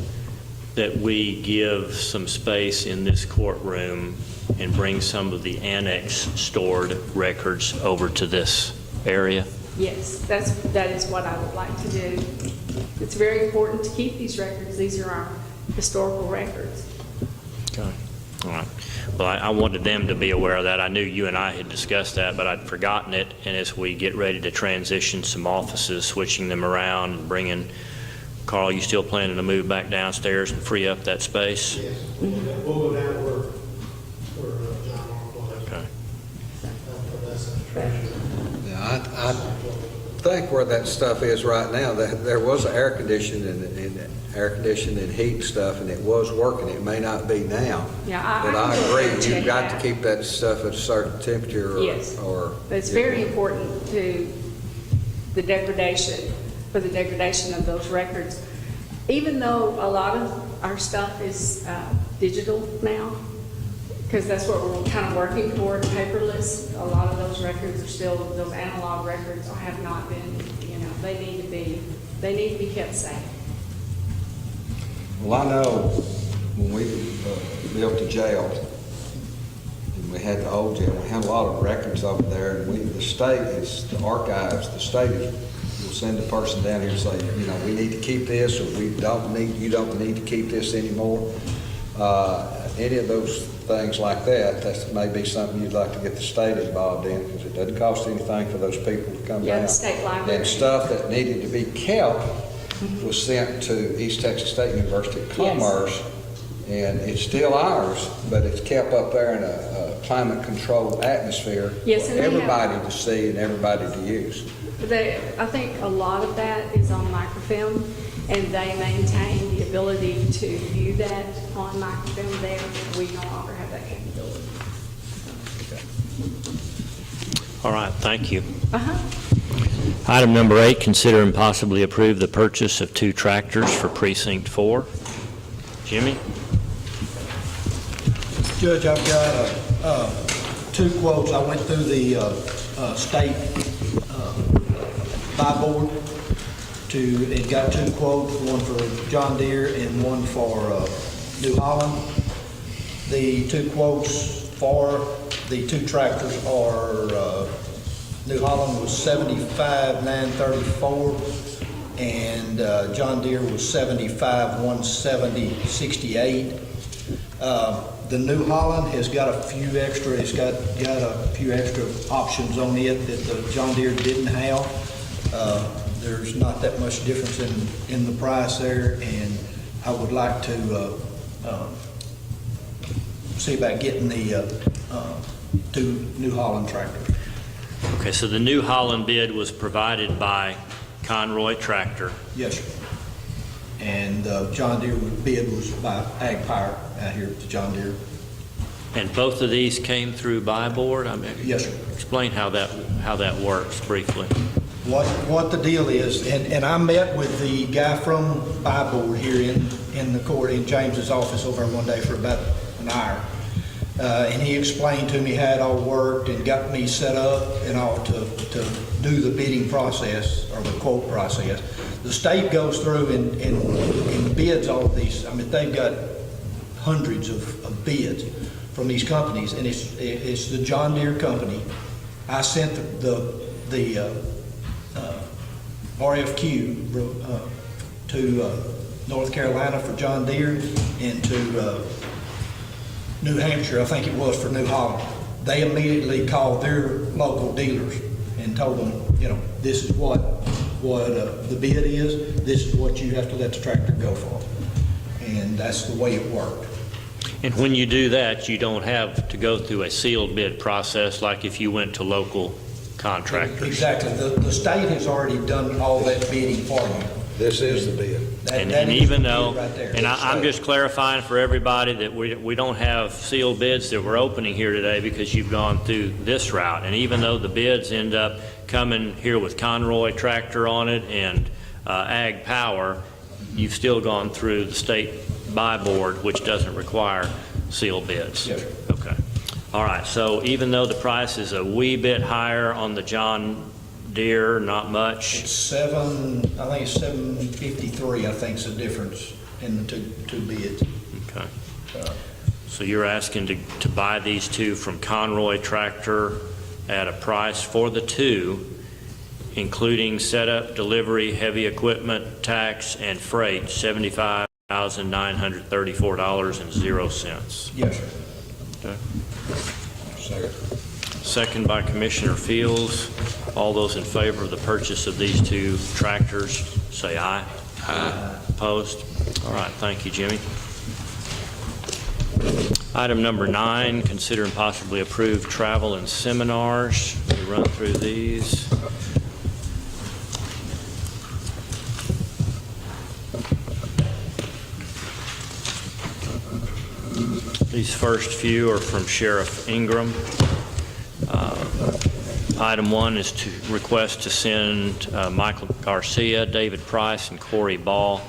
Speaker 1: that we give some space in this courtroom and bring some of the annex stored records over to this area?
Speaker 10: Yes, that is what I would like to do. It's very important to keep these records. These are our historical records.
Speaker 1: Okay. All right. Well, I wanted them to be aware of that. I knew you and I had discussed that, but I'd forgotten it. And as we get ready to transition some offices, switching them around and bringing, Carl, you still planning to move back downstairs and free up that space?
Speaker 11: Yes, we'll go down where John Mark was.
Speaker 1: Okay.
Speaker 11: That's the treasure.
Speaker 5: Yeah, I think where that stuff is right now, that there was air conditioning and heat stuff, and it was working. It may not be now.
Speaker 10: Yeah,
Speaker 5: But
Speaker 10: I
Speaker 5: I
Speaker 10: can go
Speaker 5: agree,
Speaker 10: ahead and
Speaker 5: you've
Speaker 10: check
Speaker 5: got to
Speaker 10: that.
Speaker 5: keep that stuff at a certain temperature
Speaker 10: Yes.
Speaker 5: or.
Speaker 10: It's very important to the degradation, for the degradation of those records. Even though a lot of our stuff is digital now, because that's what we're kind of working toward, paperless. A lot of those records are still, those analog records have not been, you know, they need to be kept safe.
Speaker 5: Well, I know when we built the jail, and we had the old jail, we had a lot of records over there, and the state is, the archives, the state will send a person down here and say, you know, we need to keep this, or you don't need to keep this anymore. Any of those things like that, that may be something you'd like to get the state involved in, because it doesn't cost anything for those people to come down.
Speaker 10: Yeah, the state library.
Speaker 5: And stuff that needed to be kept was sent to East Texas State University of Commerce, and it's still ours, but it's kept up there in a climate-controlled atmosphere
Speaker 10: Yes,
Speaker 5: for
Speaker 10: and they have-
Speaker 5: everybody to see and everybody to use.
Speaker 10: I think a lot of that is on microfilm, and they maintain the ability to view that on microfilm there. We no longer have that capability.
Speaker 1: All right, thank you.
Speaker 10: Uh-huh.
Speaker 1: Item number 8, consider and possibly approve the purchase of 2 tractors for Precinct 4. Jimmy?
Speaker 6: Judge, I've got 2 quotes. I went through the state buy board and got 2 quotes, one for John Deere and one for New Holland. The 2 quotes for the 2 tractors are New Holland was $75,934 and John Deere was $75,170.68. The New Holland has got a few extra. It's got a few extra options on it that the John Deere didn't have. There's not that much difference in the price there, and I would like to see about getting the 2 New Holland tractors.
Speaker 1: Okay, so the New Holland bid was provided by Conroy Tractor.
Speaker 6: Yes, sir. And John Deere bid was by Ag Power out here at the John Deere.
Speaker 1: And both of these came through buy board? I mean,
Speaker 6: Yes, sir.
Speaker 1: explain how that works briefly.
Speaker 6: What the deal is, and I met with the guy from buy board here in the court, in James's office over one day for about an hour. And he explained to me how it all worked and got me set up and all to do the bidding process or the quote process. The state goes through and bids all of these. I mean, they've got hundreds of bids from these companies, and it's the John Deere company. I sent the RFQ to North Carolina for John Deere and to New Hampshire, I think it was, for New Holland. They immediately called their local dealers and told them, you know, this is what the bid is, this is what you have to let the tractor go for. And that's the way it worked.
Speaker 1: And when you do that, you don't have to go through a sealed bid process like if you went to local contractors.
Speaker 6: Exactly. The state has already done all that bidding for you.
Speaker 5: This is the bid.
Speaker 1: And
Speaker 6: That is
Speaker 1: even
Speaker 6: the bid
Speaker 1: though,
Speaker 6: right there.
Speaker 1: and I'm just clarifying for everybody that we don't have sealed bids that we're opening here today because you've gone through this route. And even though the bids end up coming here with Conroy Tractor on it and Ag Power, you've still gone through the state buy board, which doesn't require sealed bids.
Speaker 6: Yes, sir.
Speaker 1: Okay. All right. So even though the price is a wee bit higher on the John Deere, not much.
Speaker 6: It's I think it's $753, I think is the difference in the two bids.
Speaker 1: Okay. So you're asking to buy these 2 from Conroy Tractor at a price for the 2, including setup, delivery, heavy equipment, tax, and freight, $75,934.00.
Speaker 6: Yes, sir.
Speaker 1: Okay.
Speaker 5: Second.
Speaker 1: Second by Commissioner Fields. All those in favor of the purchase of these 2 tractors, say aye. Aye. Opposed? All right, thank you, Jimmy. Item number 9, consider and possibly approve travel and seminars. Let me run through these. These first few are from Sheriff Ingram. Item 1 is to request to send Michael Garcia, David Price, and Corey Ball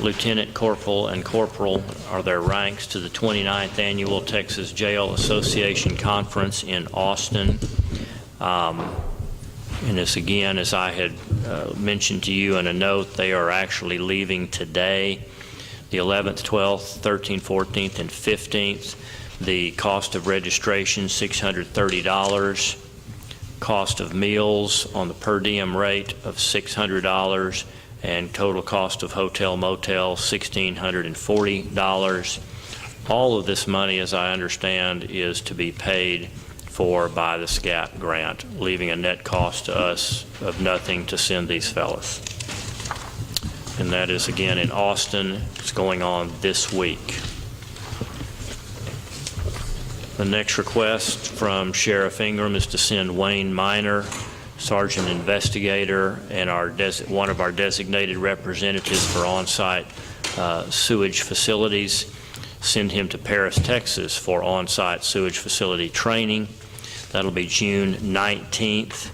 Speaker 1: lieutenant corporal and corporal are their ranks to the 29th Annual Texas Jail Association Conference in Austin. And this, again, as I had mentioned to you in a note, they are actually leaving today, the 11th, 12th, 13th, 14th, and 15th. The cost of registration, $630. Cost of meals on the per diem rate of $600, and total cost of hotel motel $1,640. All of this money, as I understand, is to be paid for by the SCAP grant, leaving a net cost to us of nothing to send these fellows. And that is again in Austin. It's going on this week. The next request from Sheriff Ingram is to send Wayne Miner, Sergeant Investigator, and one of our designated representatives for on-site sewage facilities. Send him to Paris, Texas for on-site sewage facility training. That'll be June 19th.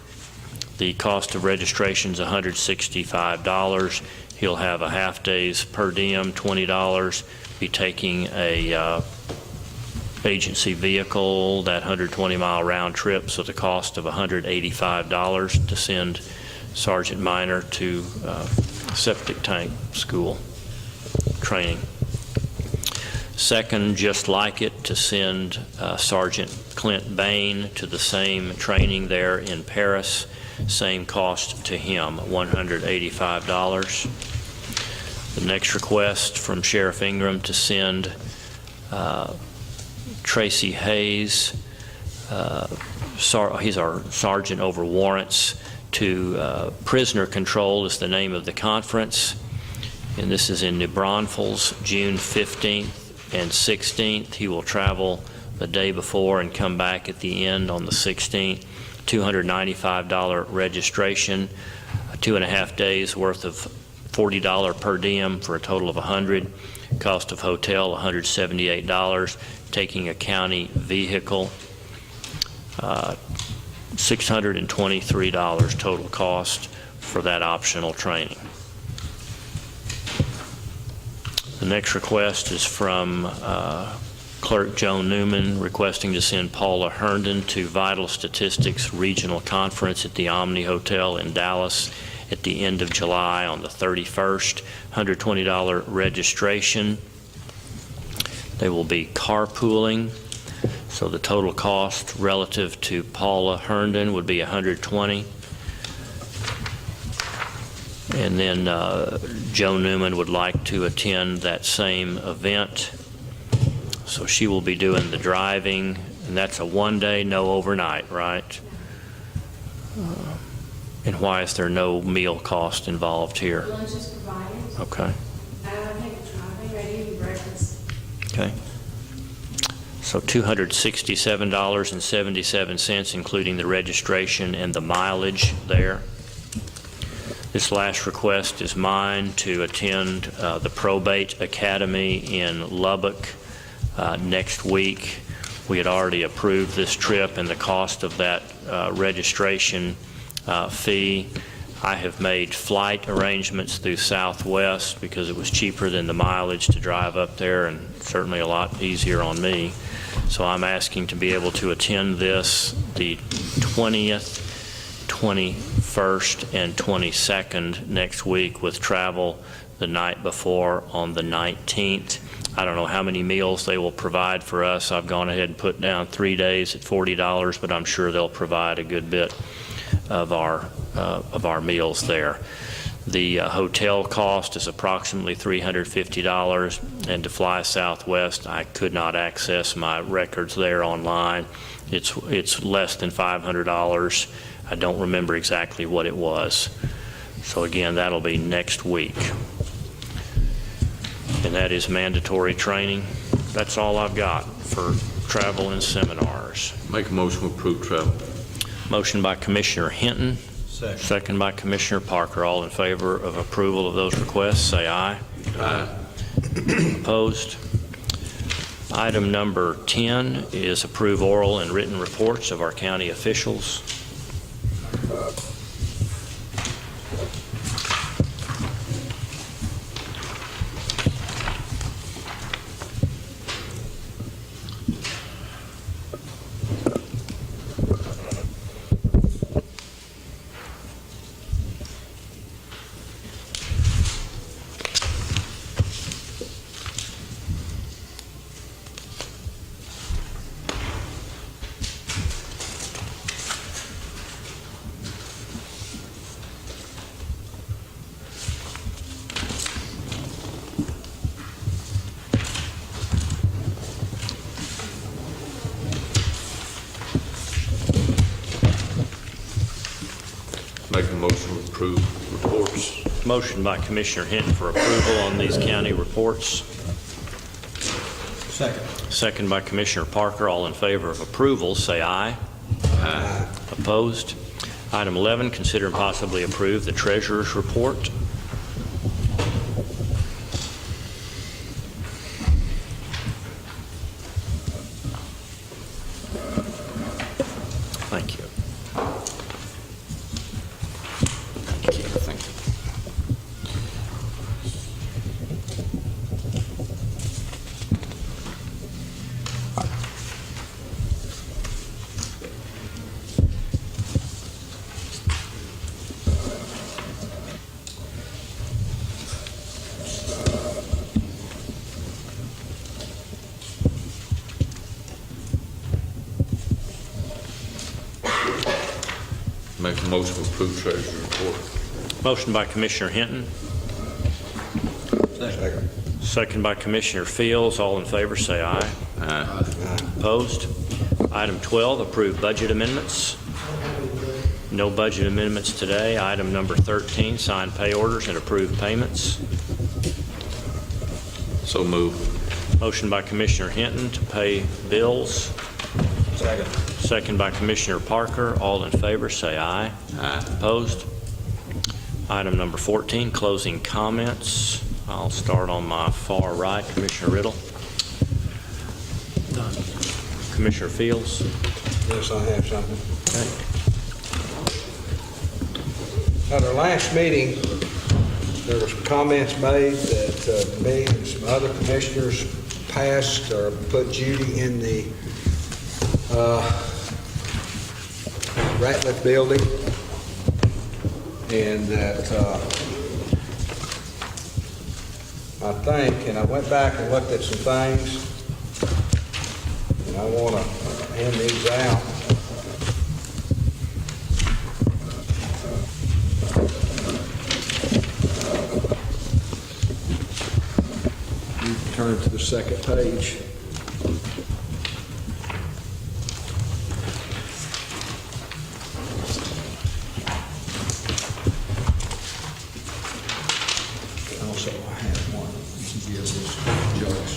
Speaker 1: The cost of registration is $165. He'll have a half day's per diem, $20. Be taking a agency vehicle, that 120-mile round trip, so the cost of $185 to send Sergeant Miner to septic tank school training. Second, just like it, to send Sergeant Clint Bain to the same training there in Paris. Same cost to him, $185. The next request from Sheriff Ingram to send Tracy Hayes, he's our sergeant over warrants, to prisoner control is the name of the conference. And this is in New Braunfels, June 15th and 16th. He will travel the day before and come back at the end on the 16th. $295 registration, 2.5 days worth of $40 per diem for a total of $100. Cost of hotel, $178. Taking a county vehicle, $623 total cost for that optional training. The next request is from Clerk Joan Newman, requesting to send Paula Herndon to Vital Statistics Regional Conference at the Omni Hotel in Dallas at the end of July on the 31st. $120 registration. They will be carpooling, so the total cost relative to Paula Herndon would be $120. And then Joe Newman would like to attend that same event, so she will be doing the driving, and that's a one-day, no overnight, right? And why is there no meal cost involved here?
Speaker 10: Lunch is provided.
Speaker 1: Okay.
Speaker 10: I think driving, ready, breakfast.
Speaker 1: Okay. So $267.77, including the registration and the mileage there. This last request is mine to attend the Probate Academy in Lubbock next week. We had already approved this trip and the cost of that registration fee. I have made flight arrangements through Southwest because it was cheaper than the mileage to drive up there, and certainly a lot easier on me. So I'm asking to be able to attend this the 20th, 21st, and 22nd next week, with travel the night before on the 19th. I don't know how many meals they will provide for us. I've gone ahead and put down 3 days at $40, but I'm sure they'll provide a good bit of our meals there. The hotel cost is approximately $350, and to fly Southwest, I could not access my records there online. It's less than $500. I don't remember exactly what it was. So again, that'll be next week. And that is mandatory training. That's all I've got for travel and seminars.
Speaker 2: Make a motion to approve travel.
Speaker 1: Motion by Commissioner Hinton. Second by Commissioner Parker. All in favor of approval of those requests, say aye.
Speaker 2: Aye.
Speaker 1: Opposed? Item number 10 is approve oral and written reports of our county officials.
Speaker 2: Make a motion to approve reports.
Speaker 1: Motion by Commissioner Hinton for approval on these county reports.
Speaker 6: Second.
Speaker 1: Second by Commissioner Parker. All in favor of approval, say aye. Aye. Opposed? Item 11, consider and possibly approve the treasurer's report. Thank you. Thank you. Thank you.
Speaker 2: Make a motion to approve treasurer's report.
Speaker 1: Motion by Commissioner Hinton.
Speaker 5: Second.
Speaker 1: Second by Commissioner Fields. All in favor, say aye.
Speaker 2: Aye.
Speaker 1: Opposed? Item 12, approve budget amendments. No budget amendments today. Item number 13, sign pay orders and approve payments.
Speaker 2: So moved.
Speaker 1: Motion by Commissioner Hinton to pay bills.
Speaker 5: Second.
Speaker 1: Second by Commissioner Parker. All in favor, say aye.
Speaker 2: Aye.
Speaker 1: Opposed? Item number 14, closing comments. I'll start on my far right. Commissioner Riddle.
Speaker 6: None.
Speaker 1: Commissioner Fields.
Speaker 5: Yes, I have something. At our last meeting, there was comments made that me and some other commissioners passed or put Judy in the Ratliff building, and that I think, and I went back and looked at some things, and I want to hand these out. You can turn to the second page. Also, I have one. You can give this to Joyce.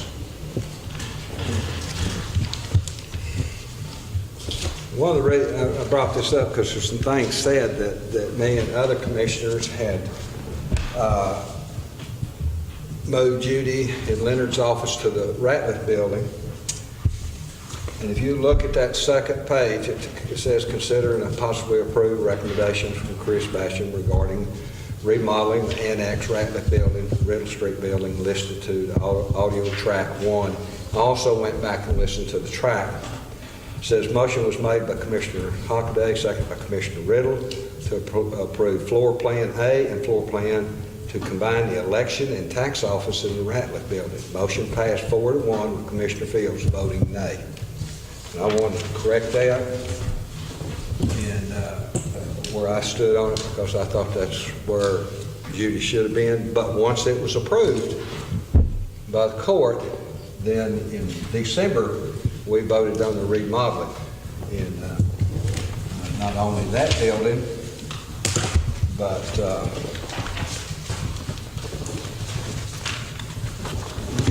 Speaker 5: One of the reasons I brought this up because there's some things said that me and other commissioners had moved Judy and Leonard's office to the Ratliff building. And if you look at that second page, it says, consider and possibly approve recommendations from Chris Basham regarding remodeling the annex Ratliff building, Riddle Street building, listed to the audio track 1. I also went back and listened to the track. It says motion was made by Commissioner Hockaday, second by Commissioner Riddle, to approve floor plan A and floor plan to combine the election and tax office in the Ratliff building. Motion passed 4-1 with Commissioner Fields voting nay. And I wanted to correct that and where I stood on it, because I thought that's where Judy should have been. But once it was approved by the court, then in December, we voted on the remodeling. And not only that building, but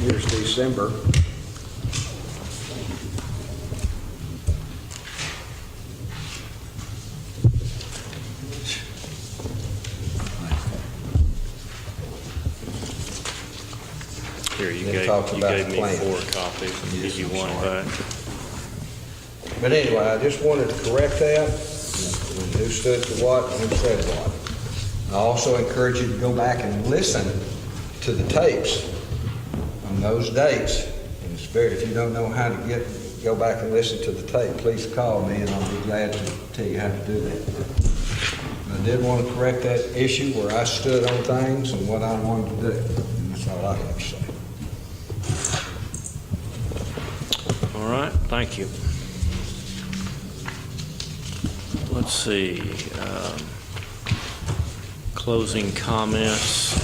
Speaker 5: here's December.
Speaker 1: Here, you
Speaker 5: It
Speaker 1: gave
Speaker 5: talks about
Speaker 1: me
Speaker 5: the plan.
Speaker 1: 4 copies. I'll give you one back.
Speaker 5: But anyway, I just wanted to correct that, and who stood for what, and who said what. I also encourage you to go back and listen to the tapes on those dates. And it's very, if you don't know how to go back and listen to the tape, please call me and I'll be glad to tell you how to do that. But I did want to correct that issue where I stood on things and what I wanted to do. And that's all I have to say.
Speaker 1: All right, thank you. Let's see, closing comments.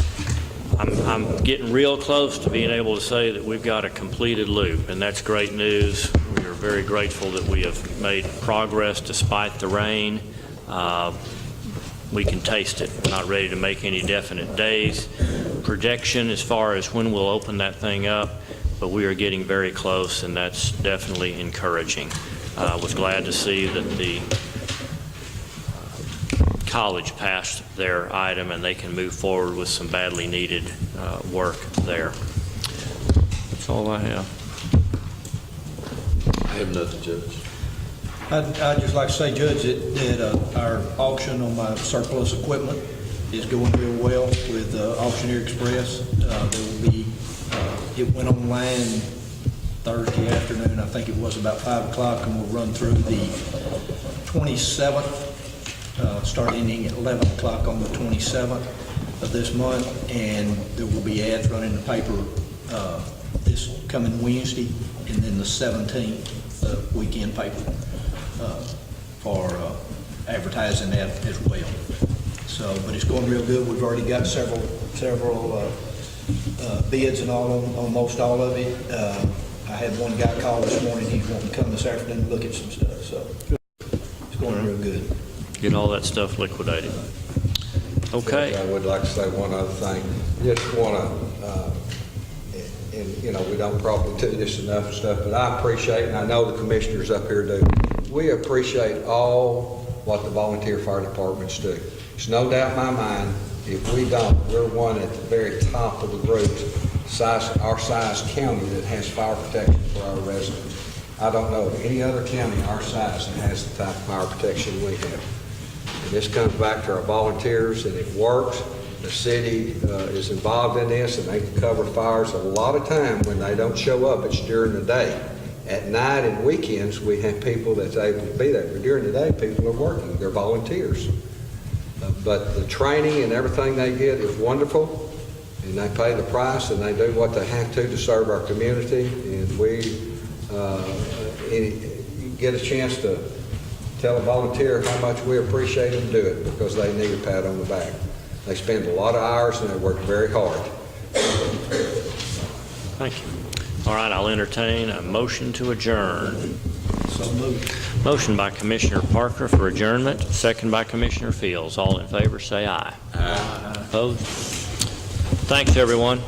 Speaker 1: I'm getting real close to being able to say that we've got a completed loop, and that's great news. We are very grateful that we have made progress despite the rain. we can taste it. We're not ready to make any definite days projection as far as when we'll open that thing up, but we are getting very close, and that's definitely encouraging. I was glad to see that the college passed their item and they can move forward with some badly needed work there. That's all I have.
Speaker 2: I have nothing, Judge.
Speaker 6: I'd just like to say, Judge, that our auction on my surplus equipment is going real well with Auctioneer Express. There will be, it went online Thursday afternoon, I think it was about 5 o'clock, and we'll run through the 27th, start ending at 11 o'clock on the 27th of this month, and there will be ads running in the paper this coming Wednesday, and then the 17th, the weekend paper, for advertising that as well. So, but it's going real good. We've already got several bids and all on most all of it. I had one guy call this morning. He's wanting to come this afternoon and look at some stuff. So it's going real good.
Speaker 1: Get all that stuff liquidated. Okay.
Speaker 5: I would like to say one other thing. Just want to, and you know, we don't probably do this enough and stuff, but I appreciate, and I know the commissioners up here do, we appreciate all what the volunteer fire departments do. There's no doubt in my mind, if we don't, we're one at the very top of the group, our size county that has fire protection for our residents. I don't know of any other county our size that has the type of fire protection we have. And this comes back to our volunteers, and it works. The city is involved in this, and they can cover fires. A lot of time when they don't show up, it's during the day. At night and weekends, we have people that's able to be there. But during the day, people are working. They're volunteers. But the training and everything they get is wonderful, and they pay the price, and they do what they have to serve our community. And we get a chance to tell a volunteer how much we appreciate them do it, because they need a pat on the back. They spend a lot of hours and they work very hard.
Speaker 1: Thank you. All right, I'll entertain a motion to adjourn.
Speaker 6: So moved.
Speaker 1: Motion by Commissioner Parker for adjournment, second by Commissioner Fields. All in favor, say aye. Aye. Opposed? Thanks, everyone.